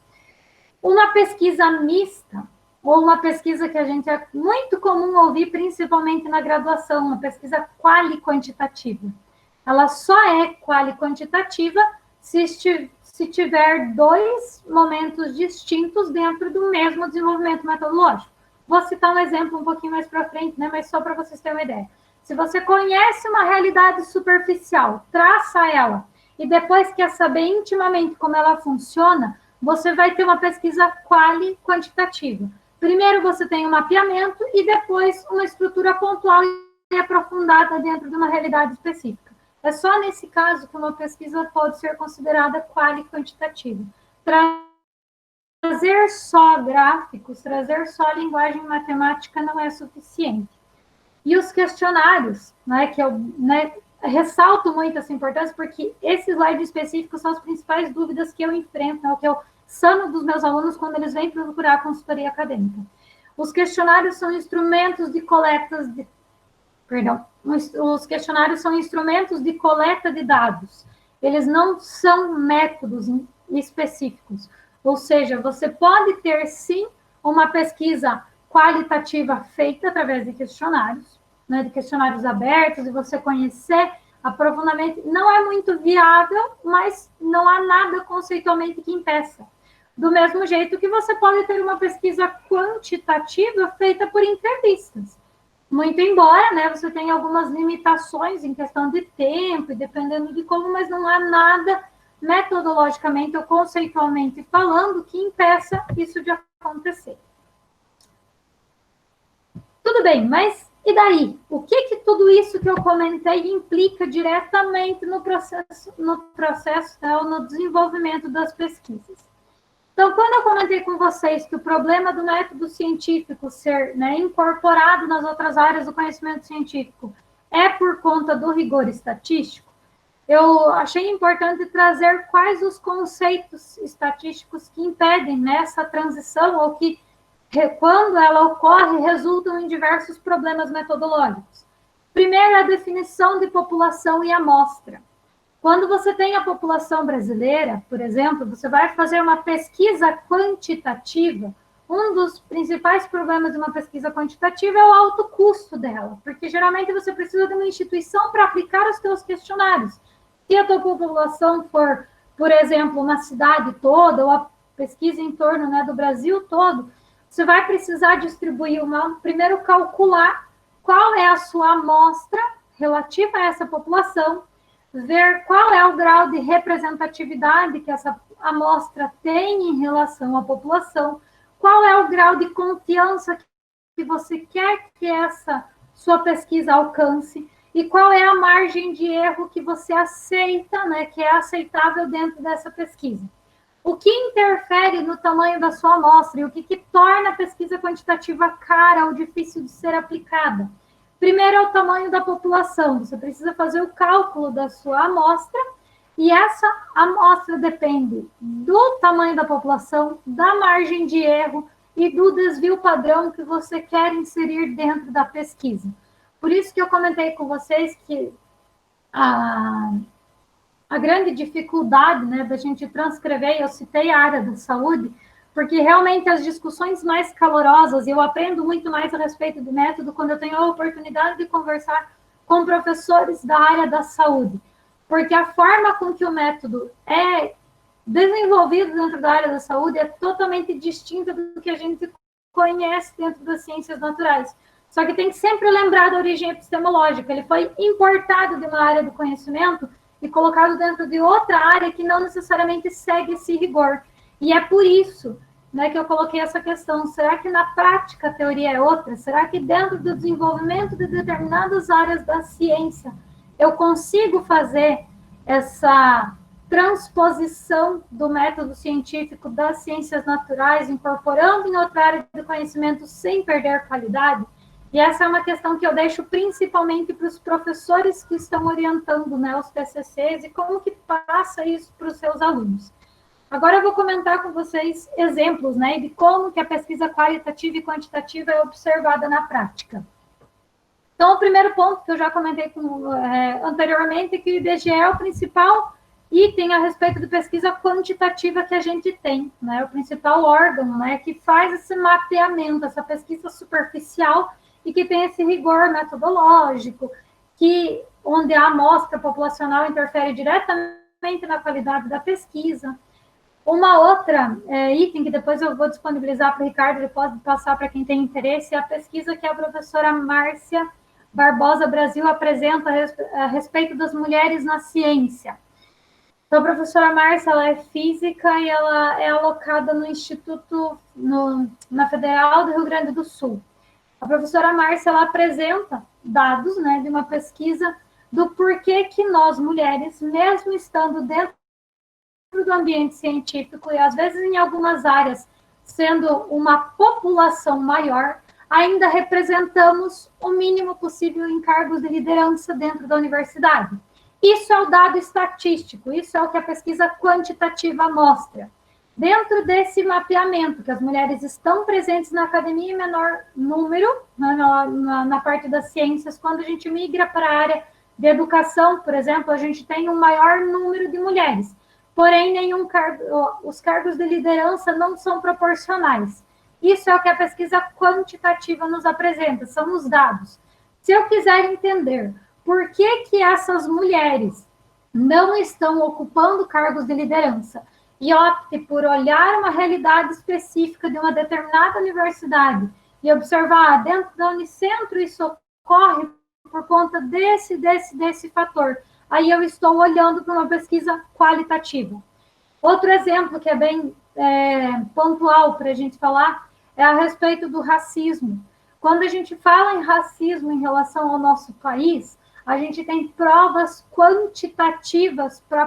Uma pesquisa mista, ou uma pesquisa que a gente é muito comum ouvir, principalmente na graduação, uma pesquisa quali-quantitativa. Ela só é quali-quantitativa se tiver dois momentos distintos dentro do mesmo desenvolvimento metodológico. Vou citar um exemplo um pouquinho mais para frente, né, mas só para vocês terem uma ideia. Se você conhece uma realidade superficial, traça ela, e depois quer saber intimamente como ela funciona, você vai ter uma pesquisa quali-quantitativa. Primeiro você tem um mapeamento e depois uma estrutura pontual e aprofundada dentro de uma realidade específica. É só nesse caso que uma pesquisa pode ser considerada quali-quantitativa. Trazer só gráficos, trazer só linguagem matemática não é suficiente. E os questionários, né, que eu, né, ressalto muito essa importância, porque esses slides específicos são as principais dúvidas que eu enfrento, né, o que eu sano dos meus alunos quando eles vêm procurar consultoria acadêmica. Os questionários são instrumentos de coletas de... Perdão. Os questionários são instrumentos de coleta de dados. Eles não são métodos específicos. Ou seja, você pode ter, sim, uma pesquisa qualitativa feita através de questionários, né, de questionários abertos, e você conhecer aprofundadamente. Não é muito viável, mas não há nada conceitualmente que impeça. Do mesmo jeito que você pode ter uma pesquisa quantitativa feita por entrevistas. Muito embora, né, você tenha algumas limitações em questão de tempo, e dependendo de como, mas não há nada metodologicamente ou conceitualmente falando que impeça isso de acontecer. Tudo bem, mas e daí? O que tudo isso que eu comentei implica diretamente no processo né, ou no desenvolvimento das pesquisas? Então, quando eu comentei com vocês que o problema do método científico ser, né, incorporado nas outras áreas do conhecimento científico é por conta do rigor estatístico, eu achei importante trazer quais os conceitos estatísticos que impedem nessa transição ou que, quando ela ocorre, resultam em diversos problemas metodológicos. Primeiro, a definição de população e amostra. Quando você tem a população brasileira, por exemplo, você vai fazer uma pesquisa quantitativa, um dos principais problemas de uma pesquisa quantitativa é o alto custo dela, porque geralmente você precisa de uma instituição para aplicar os seus questionários. Se a tua população for, por exemplo, uma cidade toda, ou a pesquisa em torno, né, do Brasil todo, você vai precisar distribuir primeiro calcular qual é a sua amostra relativa a essa população, ver qual é o grau de representatividade que essa amostra tem em relação à população, qual é o grau de confiança que você quer que essa sua pesquisa alcance e qual é a margem de erro que você aceita, né, que é aceitável dentro dessa pesquisa. O que interfere no tamanho da sua amostra e o que torna a pesquisa quantitativa cara ou difícil de ser aplicada? Primeiro é o tamanho da população. Você precisa fazer o cálculo da sua amostra, e essa amostra depende do tamanho da população, da margem de erro e do desvio padrão que você quer inserir dentro da pesquisa. Por isso que eu comentei com vocês que a grande dificuldade, né, da gente transcrever, eu citei a área da saúde, porque realmente as discussões mais calorosas, e eu aprendo muito mais a respeito do método quando eu tenho a oportunidade de conversar com professores da área da saúde, porque a forma com que o método é desenvolvido dentro da área da saúde é totalmente distinta do que a gente conhece dentro das ciências naturais. Só que tem que sempre lembrar da origem epistemológica. Ele foi importado de uma área do conhecimento e colocado dentro de outra área que não necessariamente segue esse rigor. E é por isso, né, que eu coloquei essa questão. Será que na prática a teoria é outra? Será que dentro do desenvolvimento de determinadas áreas da ciência eu consigo fazer essa transposição do método científico das ciências naturais, incorporando em outra área do conhecimento sem perder qualidade? E essa é uma questão que eu deixo principalmente para os professores que estão orientando, né, os TCCs, e como que passa isso para os seus alunos. Agora eu vou comentar com vocês exemplos, né, de como que a pesquisa qualitativa e quantitativa é observada na prática. Então, o primeiro ponto que eu já comentei anteriormente é que o IBGE é o principal item a respeito de pesquisa quantitativa que a gente tem, né, o principal órgão, né, que faz esse mapeamento, essa pesquisa superficial e que tem esse rigor metodológico, onde a amostra populacional interfere diretamente na qualidade da pesquisa. Uma outra item que depois eu vou disponibilizar para o Ricardo, ele pode passar para quem tem interesse, é a pesquisa que a professora Márcia Barbosa Brasil apresenta a respeito das mulheres na ciência. Então, a professora Márcia, ela é física e ela é alocada no Instituto, na Federal do Rio Grande do Sul. A professora Márcia, ela apresenta dados, né, de uma pesquisa do porquê que nós, mulheres, mesmo estando dentro do ambiente científico e, às vezes, em algumas áreas, sendo uma população maior, ainda representamos o mínimo possível em cargos de liderança dentro da universidade. Isso é o dado estatístico, isso é o que a pesquisa quantitativa mostra. Dentro desse mapeamento, que as mulheres estão presentes na academia em menor número, na parte das ciências, quando a gente migra para a área de educação, por exemplo, a gente tem um maior número de mulheres, porém, os cargos de liderança não são proporcionais. Isso é o que a pesquisa quantitativa nos apresenta, são os dados. Se eu quiser entender por que essas mulheres não estão ocupando cargos de liderança e opte por olhar uma realidade específica de uma determinada universidade e observar dentro da Unicentro isso ocorre por conta desse fator. Aí eu estou olhando para uma pesquisa qualitativa. Outro exemplo que é bem pontual para a gente falar é a respeito do racismo. Quando a gente fala em racismo em relação ao nosso país, a gente tem provas quantitativas para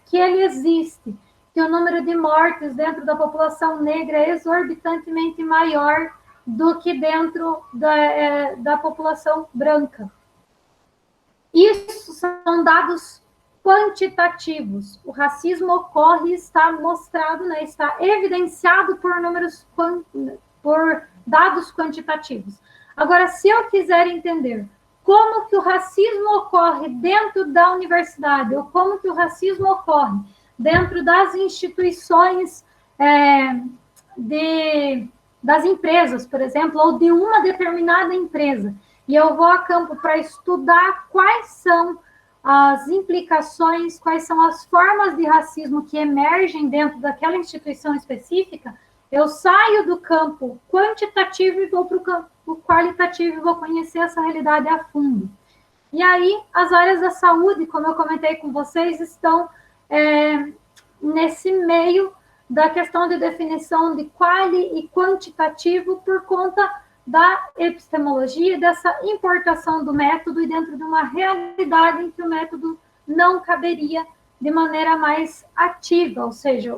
que ele existe, que o número de mortes dentro da população negra é exorbitantemente maior do que dentro da população branca. Isso são dados quantitativos. O racismo ocorre, está mostrado, né, está evidenciado por dados quantitativos. Agora, se eu quiser entender como que o racismo ocorre dentro da universidade, ou como que o racismo ocorre dentro das instituições das empresas, por exemplo, ou de uma determinada empresa, e eu vou a campo para estudar quais são as implicações, quais são as formas de racismo que emergem dentro daquela instituição específica, eu saio do campo quantitativo e vou para o campo qualitativo e vou conhecer essa realidade a fundo. E aí, as áreas da saúde, como eu comentei com vocês, estão nesse meio da questão de definição de quali e quantitativo por conta da epistemologia, dessa importação do método e dentro de uma realidade em que o método não caberia de maneira mais ativa, ou seja,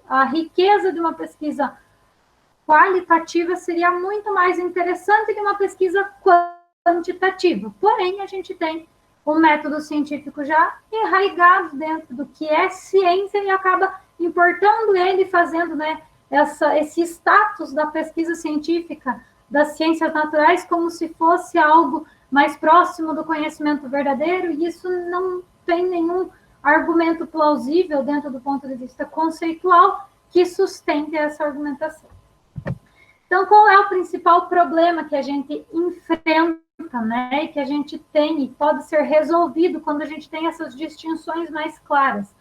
a riqueza de uma pesquisa qualitativa seria muito mais interessante que uma pesquisa quantitativa. Porém, a gente tem um método científico já enraizado dentro do que é ciência e acaba importando ele, fazendo, né, esse status da pesquisa científica das ciências naturais como se fosse algo mais próximo do conhecimento verdadeiro, e isso não tem nenhum argumento plausível dentro do ponto de vista conceitual que sustente essa argumentação. Então, qual é o principal problema que a gente enfrenta, né, e que a gente tem e pode ser resolvido quando a gente tem essas distinções mais claras?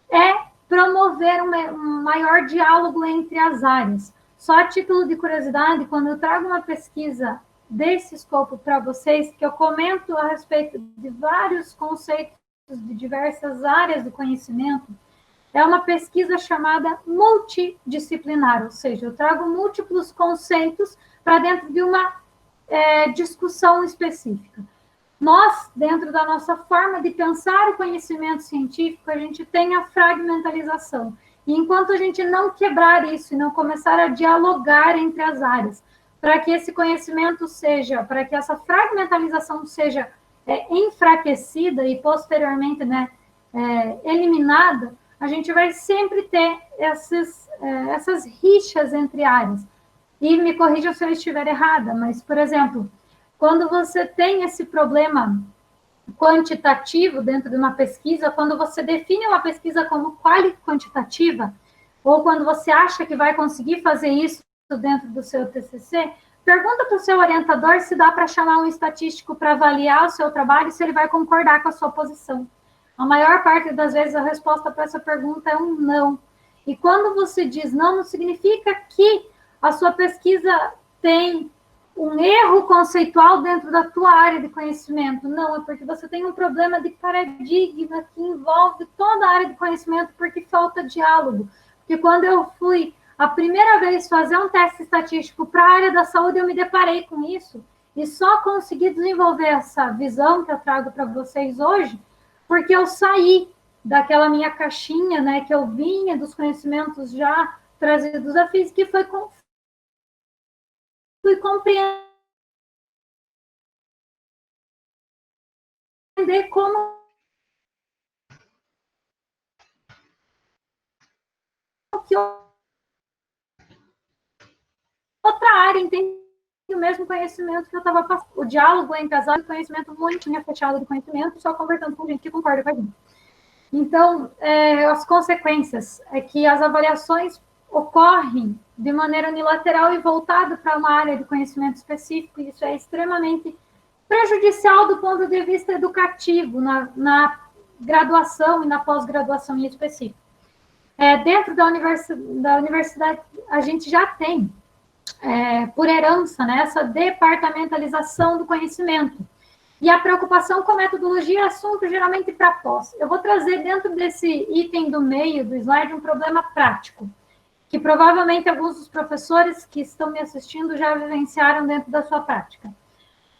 É promover um maior diálogo entre as áreas. Só a título de curiosidade, quando eu trago uma pesquisa desse escopo para vocês, que eu comento a respeito de vários conceitos de diversas áreas do conhecimento, é uma pesquisa chamada multidisciplinar, ou seja, eu trago múltiplos conceitos para dentro de uma discussão específica. Nós, dentro da nossa forma de pensar o conhecimento científico, a gente tem a fragmentalização. E enquanto a gente não quebrar isso e não começar a dialogar entre as áreas, para que esse conhecimento seja, para que essa fragmentalização seja enfraquecida e posteriormente, né, eliminada, a gente vai sempre ter essas rixas entre áreas. E me corrijam se eu estiver errada, mas, por exemplo, quando você tem esse problema quantitativo dentro de uma pesquisa, quando você define uma pesquisa como quantitativa, ou quando você acha que vai conseguir fazer isso dentro do seu TCC, pergunta para o seu orientador se dá para chamar um estatístico para avaliar o seu trabalho e se ele vai concordar com a sua posição. A maior parte das vezes a resposta para essa pergunta é um não. E quando você diz não, não significa que a sua pesquisa tem um erro conceitual dentro da tua área de conhecimento. Não, é porque você tem um problema de paradigma que envolve toda a área de conhecimento porque falta diálogo. Porque quando eu fui a primeira vez fazer um teste estatístico para a área da saúde, eu me deparei com isso e só consegui desenvolver essa visão que eu trago para vocês hoje porque eu saí daquela minha caixinha, né, que eu vinha dos conhecimentos já trazidos da física, que foi e compreender como que outra área entende o mesmo conhecimento que eu estava passando. O diálogo entre as áreas de conhecimento muito fechado do conhecimento, só conversando com gente que concorda com a gente. Então, as consequências é que as avaliações ocorrem de maneira unilateral e voltada para uma área de conhecimento específico, e isso é extremamente prejudicial do ponto de vista educativo, na graduação e na pós-graduação em específico. Dentro da universidade, a gente já tem, por herança, né, essa departamentalização do conhecimento. E a preocupação com a metodologia é assunto geralmente para pós. Eu vou trazer dentro desse item do meio do slide um problema prático, que provavelmente alguns dos professores que estão me assistindo já vivenciaram dentro da sua prática.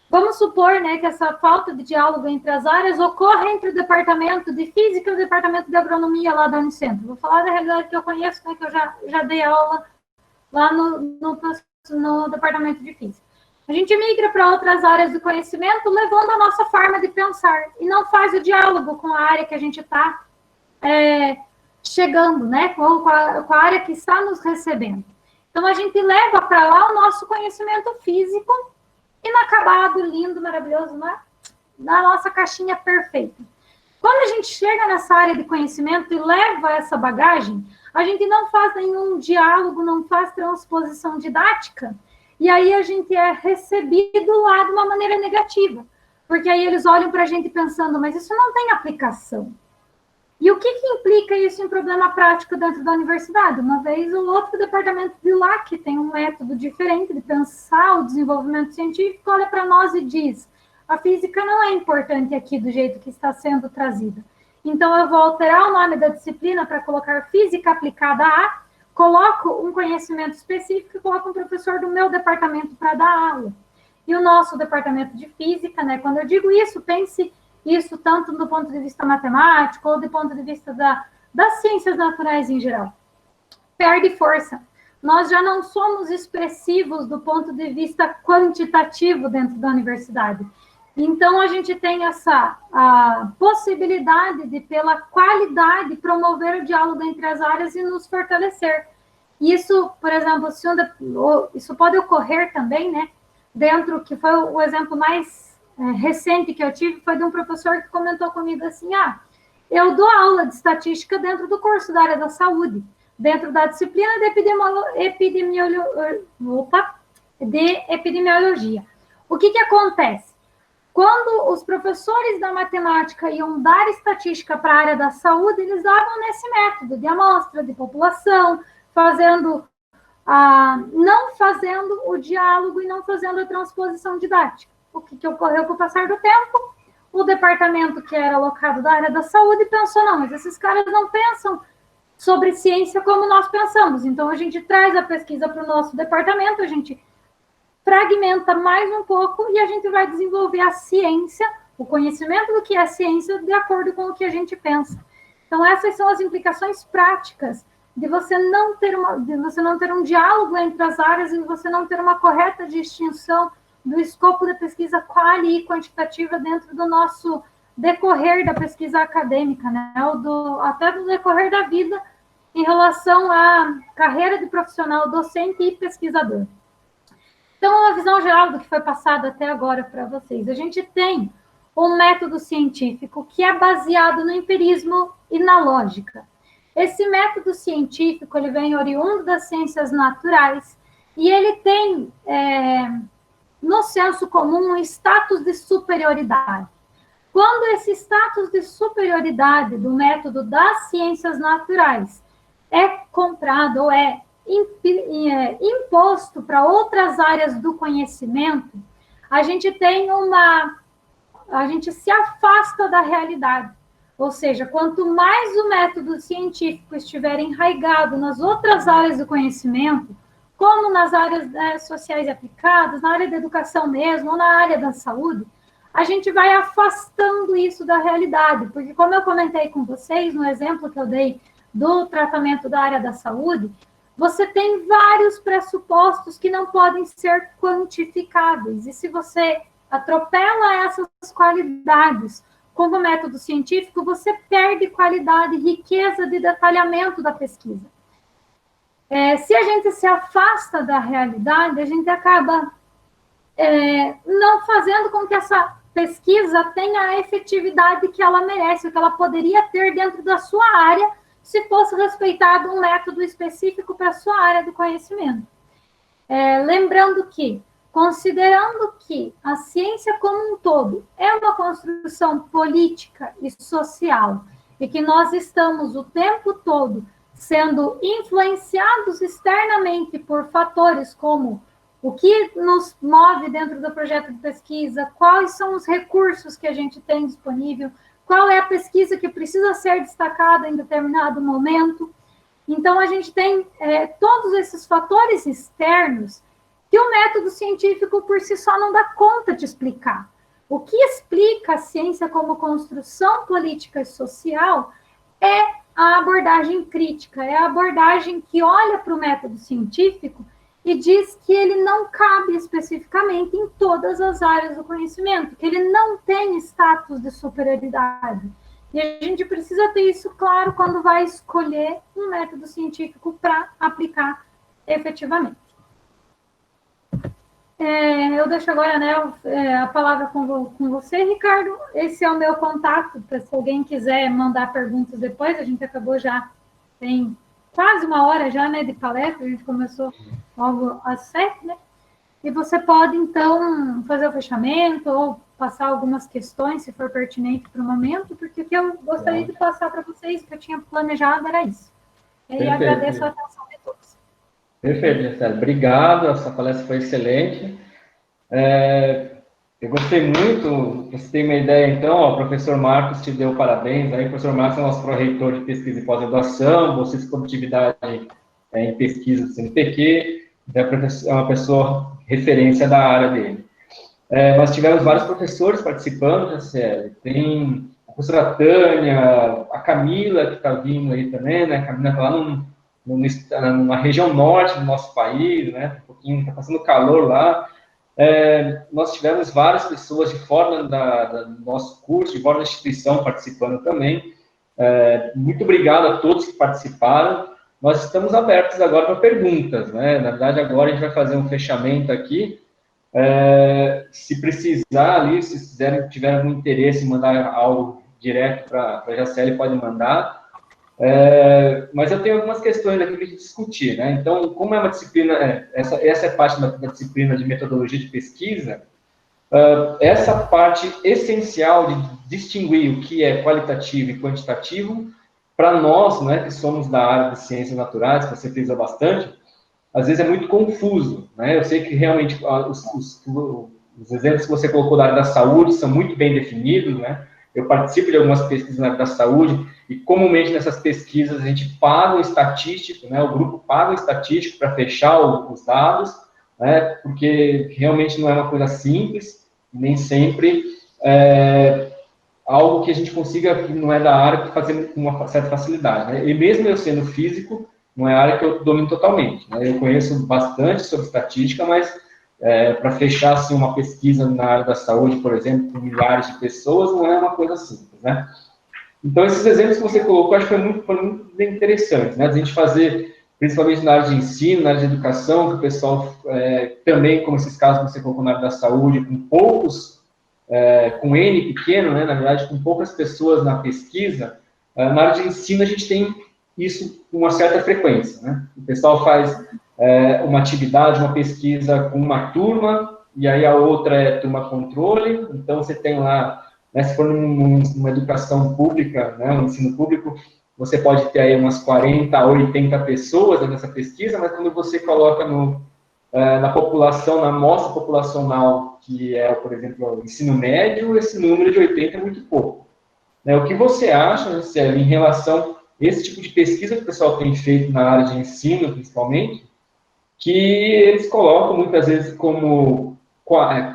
Vamos supor, né, que essa falta de diálogo entre as áreas ocorre entre o departamento de física e o departamento de agronomia lá da Unicentro. Vou falar da realidade que eu conheço, né, que eu já dei aula lá no departamento de física. A gente migra para outras áreas do conhecimento, levando a nossa forma de pensar, e não faz o diálogo com a área que a gente está chegando, né, ou com a área que está nos recebendo. Então, a gente leva para lá o nosso conhecimento físico, inacabado, lindo, maravilhoso, né? Na nossa caixinha perfeita. Quando a gente chega nessa área de conhecimento e leva essa bagagem, a gente não faz nenhum diálogo, não faz transposição didática, e aí a gente é recebido lá de uma maneira negativa, porque aí eles olham para a gente pensando, mas isso não tem aplicação. E o que implica isso em problema prático dentro da universidade? Uma vez o outro departamento de lá, que tem um método diferente de pensar o desenvolvimento científico, olha para nós e diz, a física não é importante aqui do jeito que está sendo trazida. Então, eu vou alterar o nome da disciplina para colocar física aplicada a, coloco um conhecimento específico e coloco um professor do meu departamento para dar aula. E o nosso departamento de física, né, quando eu digo isso, pense isso tanto do ponto de vista matemático ou do ponto de vista das ciências naturais em geral. Perde força. Nós já não somos expressivos do ponto de vista quantitativo dentro da universidade. Então, a gente tem a possibilidade de, pela qualidade, promover o diálogo entre as áreas e nos fortalecer. Isso, por exemplo, isso pode ocorrer também, né? Dentro, que foi o exemplo mais recente que eu tive, foi de um professor que comentou comigo assim, eu dou aula de estatística dentro do curso da área da saúde, dentro da disciplina de epidemiologia. O que acontece? Quando os professores da matemática iam dar estatística para a área da saúde, eles davam nesse método de amostra, de população, não fazendo o diálogo e não fazendo a transposição didática. O que ocorreu com o passar do tempo? O departamento que era alocado da área da saúde pensou, não, mas esses caras não pensam sobre ciência como nós pensamos. Então, a gente traz a pesquisa para o nosso departamento, a gente fragmenta mais um pouco e a gente vai desenvolver a ciência, o conhecimento do que é ciência, de acordo com o que a gente pensa. Então, essas são as implicações práticas de você não ter um diálogo entre as áreas e você não ter uma correta distinção do escopo da pesquisa quali e quantitativa dentro do nosso decorrer da pesquisa acadêmica, né? Até do decorrer da vida em relação à carreira de profissional docente e pesquisador. Então, uma visão geral do que foi passado até agora para vocês. A gente tem um método científico que é baseado no empirismo e na lógica. Esse método científico, ele vem oriundo das ciências naturais e ele tem, no senso comum, um status de superioridade. Quando esse status de superioridade do método das ciências naturais é comprado ou é imposto para outras áreas do conhecimento, a gente se afasta da realidade. Ou seja, quanto mais o método científico estiver enraizado nas outras áreas do conhecimento, como nas áreas sociais e aplicadas, na área da educação mesmo, ou na área da saúde, a gente vai afastando isso da realidade. Porque, como eu comentei com vocês, no exemplo que eu dei do tratamento da área da saúde, você tem vários pressupostos que não podem ser quantificáveis. E se você atropela essas qualidades como método científico, você perde qualidade e riqueza de detalhamento da pesquisa. Se a gente se afasta da realidade, a gente acaba não fazendo com que essa pesquisa tenha a efetividade que ela merece, o que ela poderia ter dentro da sua área, se fosse respeitado um método específico para a sua área de conhecimento. Lembrando que, considerando que a ciência como um todo é uma construção política e social, e que nós estamos o tempo todo sendo influenciados externamente por fatores como o que nos move dentro do projeto de pesquisa, quais são os recursos que a gente tem disponível, qual é a pesquisa que precisa ser destacada em determinado momento. Então, a gente tem todos esses fatores externos que o método científico por si só não dá conta de explicar. O que explica a ciência como construção política e social é a abordagem crítica, é a abordagem que olha para o método científico e diz que ele não cabe especificamente em todas as áreas do conhecimento, que ele não tem status de superioridade. E a gente precisa ter isso claro quando vai escolher um método científico para aplicar efetivamente. Eu deixo agora, né, a palavra com você, Ricardo. Esse é o meu contato, para se alguém quiser mandar perguntas depois. A gente acabou já, tem quase uma hora já, né, de palestra, a gente começou logo às 7, né? E você pode, então, fazer o fechamento ou passar algumas questões, se for pertinente para o momento, porque o que eu gostaria de passar para vocês, que eu tinha planejado, era isso. E agradeço a atenção de todos. Perfeito, Gisele. Obrigado, essa palestra foi excelente. Eu gostei muito, você tem uma ideia, então, o professor Marcos te deu parabéns, aí o professor Marcos é nosso pró-reitor de pesquisa e pós-graduação, bolsista de produtividade em pesquisa do CNPq, é uma pessoa referência da área dele. Nós tivemos vários professores participando, Gisele, tem a professora Tânia, a Camila, que está vindo aí também, né, a Camila está lá numa região norte do nosso país, né, um pouquinho, está passando calor lá. Nós tivemos várias pessoas de fora do nosso curso, de fora da instituição participando também. Muito obrigado a todos que participaram. Nós estamos abertos agora para perguntas, né? Na verdade, agora a gente vai fazer um fechamento aqui. Se precisar ali, se tiver algum interesse em mandar algo direto para a Jaceli, pode mandar. Mas eu tenho algumas questões aqui para a gente discutir, né? Então, como é uma disciplina, essa é parte da disciplina de metodologia de pesquisa, essa parte essencial de distinguir o que é qualitativo e quantitativo, para nós, né, que somos da área de ciências naturais, que você frisa bastante, às vezes é muito confuso, né? Eu sei que realmente os exemplos que você colocou da área da saúde são muito bem definidos, né? Eu participo de algumas pesquisas na área da saúde e, comumente, nessas pesquisas, a gente paga um estatístico, né? O grupo paga um estatístico para fechar os dados, né? Porque realmente não é uma coisa simples, nem sempre algo que a gente consiga, que não é da área, fazer com uma certa facilidade, né? E mesmo eu sendo físico, não é a área que eu domino totalmente, né? Eu conheço bastante sobre estatística, mas para fechar assim, uma pesquisa na área da saúde, por exemplo, com milhares de pessoas, não é uma coisa simples, né? Então, esses exemplos que você colocou, acho que foi muito bem interessante, né? A gente fazer, principalmente na área de ensino, na área de educação, que o pessoal também, como esses casos que você colocou na área da saúde, com poucos, com N pequeno, né? Na verdade, com poucas pessoas na pesquisa, na área de ensino a gente tem isso com uma certa frequência, né? O pessoal faz uma atividade, uma pesquisa com uma turma, e aí a outra é turma controle, então você tem lá, né, se for numa educação pública, né, um ensino público, você pode ter aí umas 40 a 80 pessoas nessa pesquisa, mas quando você coloca na população, na amostra populacional, que é, por exemplo, o ensino médio, esse número de 80 é muito pouco. O que você acha, Célio, em relação a esse tipo de pesquisa que o pessoal tem feito na área de ensino, principalmente, que eles colocam muitas vezes como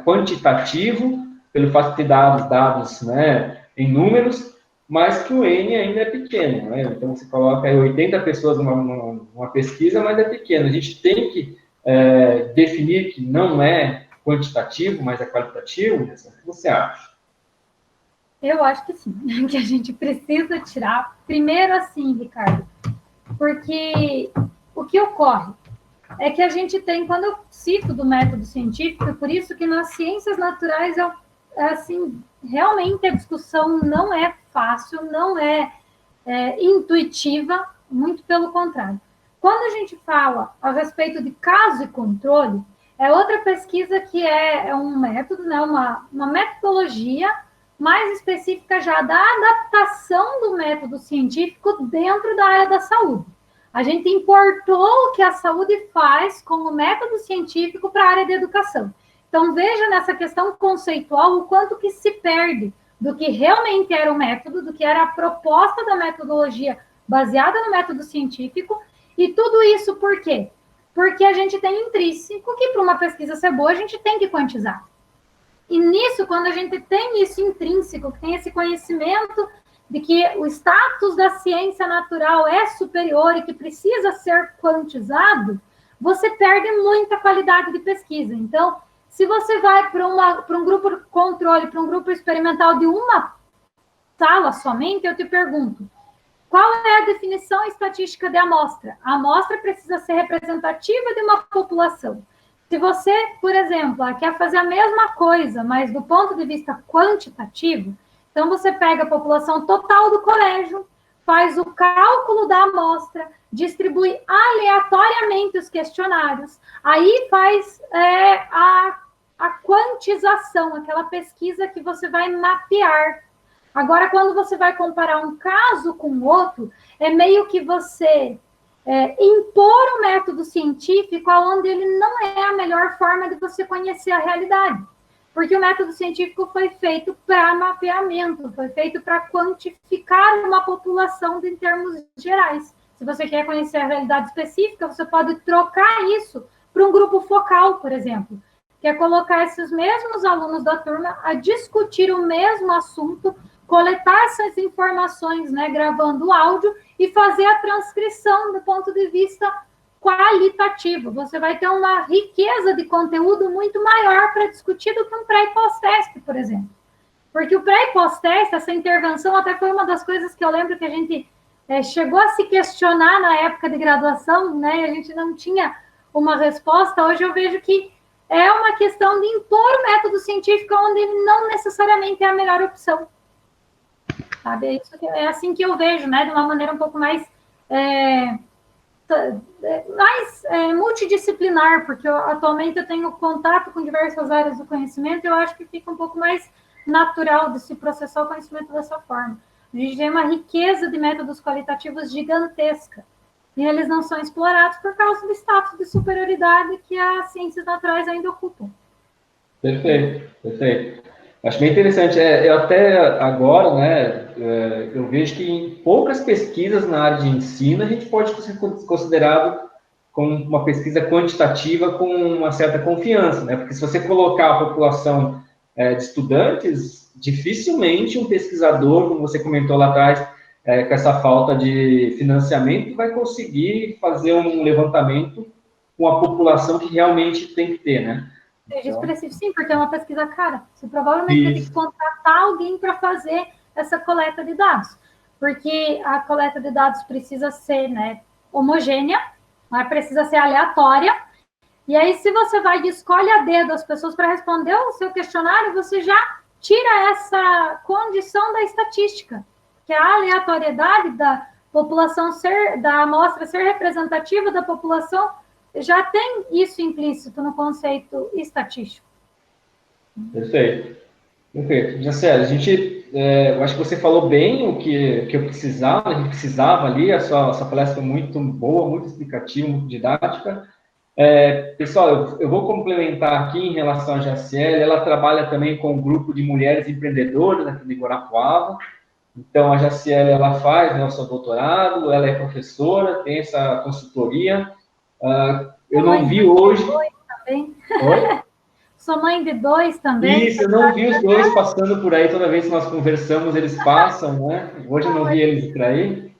quantitativo, pelo fato de ter dados, né, em números, mas que o N ainda é pequeno, né? Então, você coloca aí 80 pessoas numa pesquisa, mas é pequeno. A gente tem que definir que não é quantitativo, mas é qualitativo. O que você acha? Eu acho que sim, que a gente precisa tirar. Primeiro assim, Ricardo, porque o que ocorre é que a gente tem, quando eu cito do método científico, por isso que nas ciências naturais, assim, realmente a discussão não é fácil, não é intuitiva, muito pelo contrário. Quando a gente fala a respeito de caso e controle, é outra pesquisa que é um método, né, uma metodologia mais específica já da adaptação do método científico dentro da área da saúde. A gente importou o que a saúde faz como método científico para a área de educação. Então, veja nessa questão conceitual o quanto que se perde do que realmente era o método, do que era a proposta da metodologia baseada no método científico, e tudo isso por quê? Porque a gente tem intrínseco que para uma pesquisa ser boa, a gente tem que quantizar. E nisso, quando a gente tem isso intrínseco, que tem esse conhecimento de que o status da ciência natural é superior e que precisa ser quantizado, você perde muita qualidade de pesquisa. Então, se você vai para um grupo controle, para um grupo experimental de uma sala somente, eu te pergunto, qual é a definição estatística de amostra? A amostra precisa ser representativa de uma população. Se você, por exemplo, quer fazer a mesma coisa, mas do ponto de vista quantitativo, então você pega a população total do colégio, faz o cálculo da amostra, distribui aleatoriamente os questionários, aí faz a quantização, aquela pesquisa que você vai mapear. Agora, quando você vai comparar um caso com o outro, é meio que você impor o método científico onde ele não é a melhor forma de você conhecer a realidade. Porque o método científico foi feito para mapeamento, foi feito para quantificar uma população em termos gerais. Se você quer conhecer a realidade específica, você pode trocar isso para um grupo focal, por exemplo, que é colocar esses mesmos alunos da turma a discutir o mesmo assunto, coletar essas informações, né, gravando o áudio e fazer a transcrição do ponto de vista qualitativo. Você vai ter uma riqueza de conteúdo muito maior para discutir do que um pré e pós-teste, por exemplo. Porque o pré e pós-teste, essa intervenção, até foi uma das coisas que eu lembro que a gente chegou a se questionar na época de graduação, né? E a gente não tinha uma resposta. Hoje eu vejo que é uma questão de impor o método científico onde ele não necessariamente é a melhor opção. Sabe? É assim que eu vejo, né? De uma maneira um pouco mais multidisciplinar, porque atualmente eu tenho contato com diversas áreas do conhecimento e eu acho que fica um pouco mais natural de se processar o conhecimento dessa forma. A gente tem uma riqueza de métodos qualitativos gigantesca e eles não são explorados por causa do status de superioridade que as ciências naturais ainda ocupam. Perfeito, perfeito. Acho bem interessante. Eu até agora, né, eu vejo que em poucas pesquisas na área de ensino a gente pode ser considerado como uma pesquisa quantitativa com uma certa confiança, né? Porque se você colocar a população de estudantes, dificilmente um pesquisador, como você comentou lá atrás, com essa falta de financiamento, vai conseguir fazer um levantamento com a população que realmente tem que ter, né? Sim, porque é uma pesquisa cara. Você provavelmente vai ter que contratar alguém para fazer essa coleta de dados. Porque a coleta de dados precisa ser, né, homogênea, mas precisa ser aleatória. E aí, se você vai e escolhe a dedo as pessoas para responder o seu questionário, você já tira essa condição da estatística, que é a aleatoriedade da população da amostra ser representativa da população, já tem isso implícito no conceito estatístico. Perfeito. Perfeito. Jacé, eu acho que você falou bem o que eu precisava, a gente precisava ali, a sua palestra foi muito boa, muito explicativa, muito didática. Pessoal, eu vou complementar aqui em relação à Jaciele, ela trabalha também com um grupo de mulheres empreendedoras aqui de Guarapuava. Então, a Jaciele, ela faz, né, o seu doutorado, ela é professora, tem essa consultoria. Eu não vi hoje... Oi, também. Oi? sou mãe de 2 também. Isso, eu não vi os dois passando por aí, toda vez que nós conversamos, eles passam, né? Hoje eu não vi eles por aí,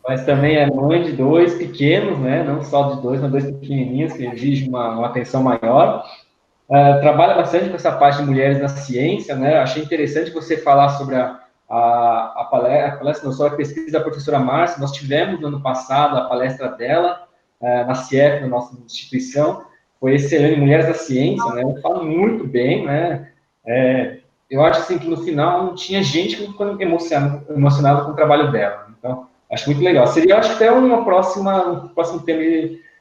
mas também é mãe de 2 pequenos, né? Não só de 2, mas 2 pequenininhos, que exigem uma atenção maior. Trabalha bastante com essa parte de mulheres na ciência, né? Achei interessante você falar sobre a palestra, não só a pesquisa da professora Márcia. Nós tivemos no ano passado a palestra dela na CIEF, na nossa instituição. Foi excelente, Mulheres da Ciência, né? Ela fala muito bem, né? Eu acho assim que no final não tinha gente que ficou emocionada com o trabalho dela. Então, acho muito legal. Seria, acho, até um próximo tema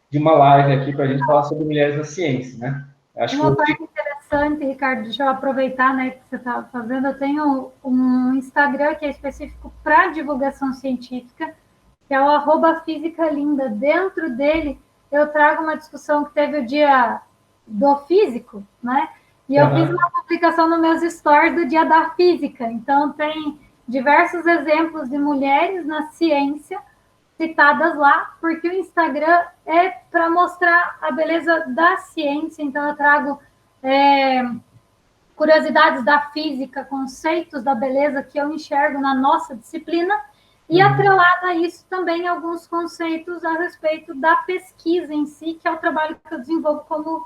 de uma live aqui para a gente falar sobre mulheres na ciência, né? Acho Uma que parte interessante, Ricardo, deixa eu aproveitar, né, que você está fazendo. Eu tenho um Instagram que é específico para divulgação científica, que é o @fisicalinda. Dentro dele, eu trago uma discussão que teve o dia do físico, né? E eu fiz uma publicação nos meus stories do dia da física. Então, tem diversos exemplos de mulheres na ciência citadas lá, porque o Instagram é para mostrar a beleza da ciência. Então, eu trago curiosidades da física, conceitos da beleza que eu enxergo na nossa disciplina, e atrelada a isso também alguns conceitos a respeito da pesquisa em si, que é o trabalho que eu desenvolvo como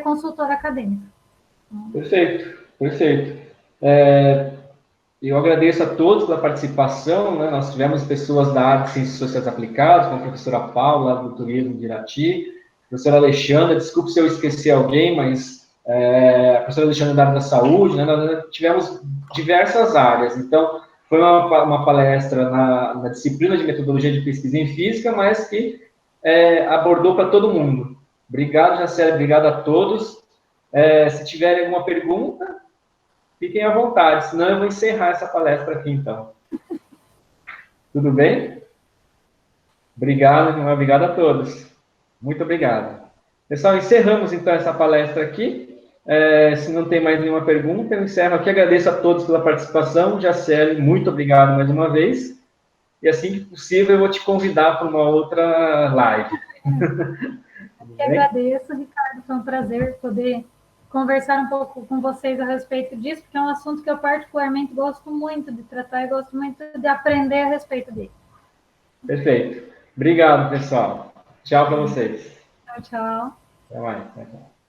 consultora acadêmica. Perfeito, perfeito. Eu agradeço a todos pela participação, né? Nós tivemos pessoas da área de Ciências Sociais Aplicadas, como a professora Paula, do Turismo de Irati, a professora Alexandra, desculpe se eu esqueci alguém, mas a professora Alexandra da área da saúde, né? Nós tivemos diversas áreas, então foi uma palestra na disciplina de metodologia de pesquisa em física, mas que abordou para todo mundo. Obrigado, Jacélia, obrigado a todos. Se tiverem alguma pergunta, fiquem à vontade, senão eu vou encerrar essa palestra aqui, então. Tudo bem? Obrigado a todos. Muito obrigado. Pessoal, encerramos, então, essa palestra aqui. Se não tem mais nenhuma pergunta, eu encerro aqui. Agradeço a todos pela participação. Jaceli, muito obrigado mais uma vez. E assim que possível, eu vou te convidar para uma outra live. Eu agradeço, Ricardo. Foi um prazer poder conversar um pouco com vocês a respeito disso, porque é um assunto que eu particularmente gosto muito de tratar e gosto muito de aprender a respeito dele. Perfeito. Obrigado, pessoal. Tchau para vocês. Tchau, tchau. Até mais. Tchau, tchau.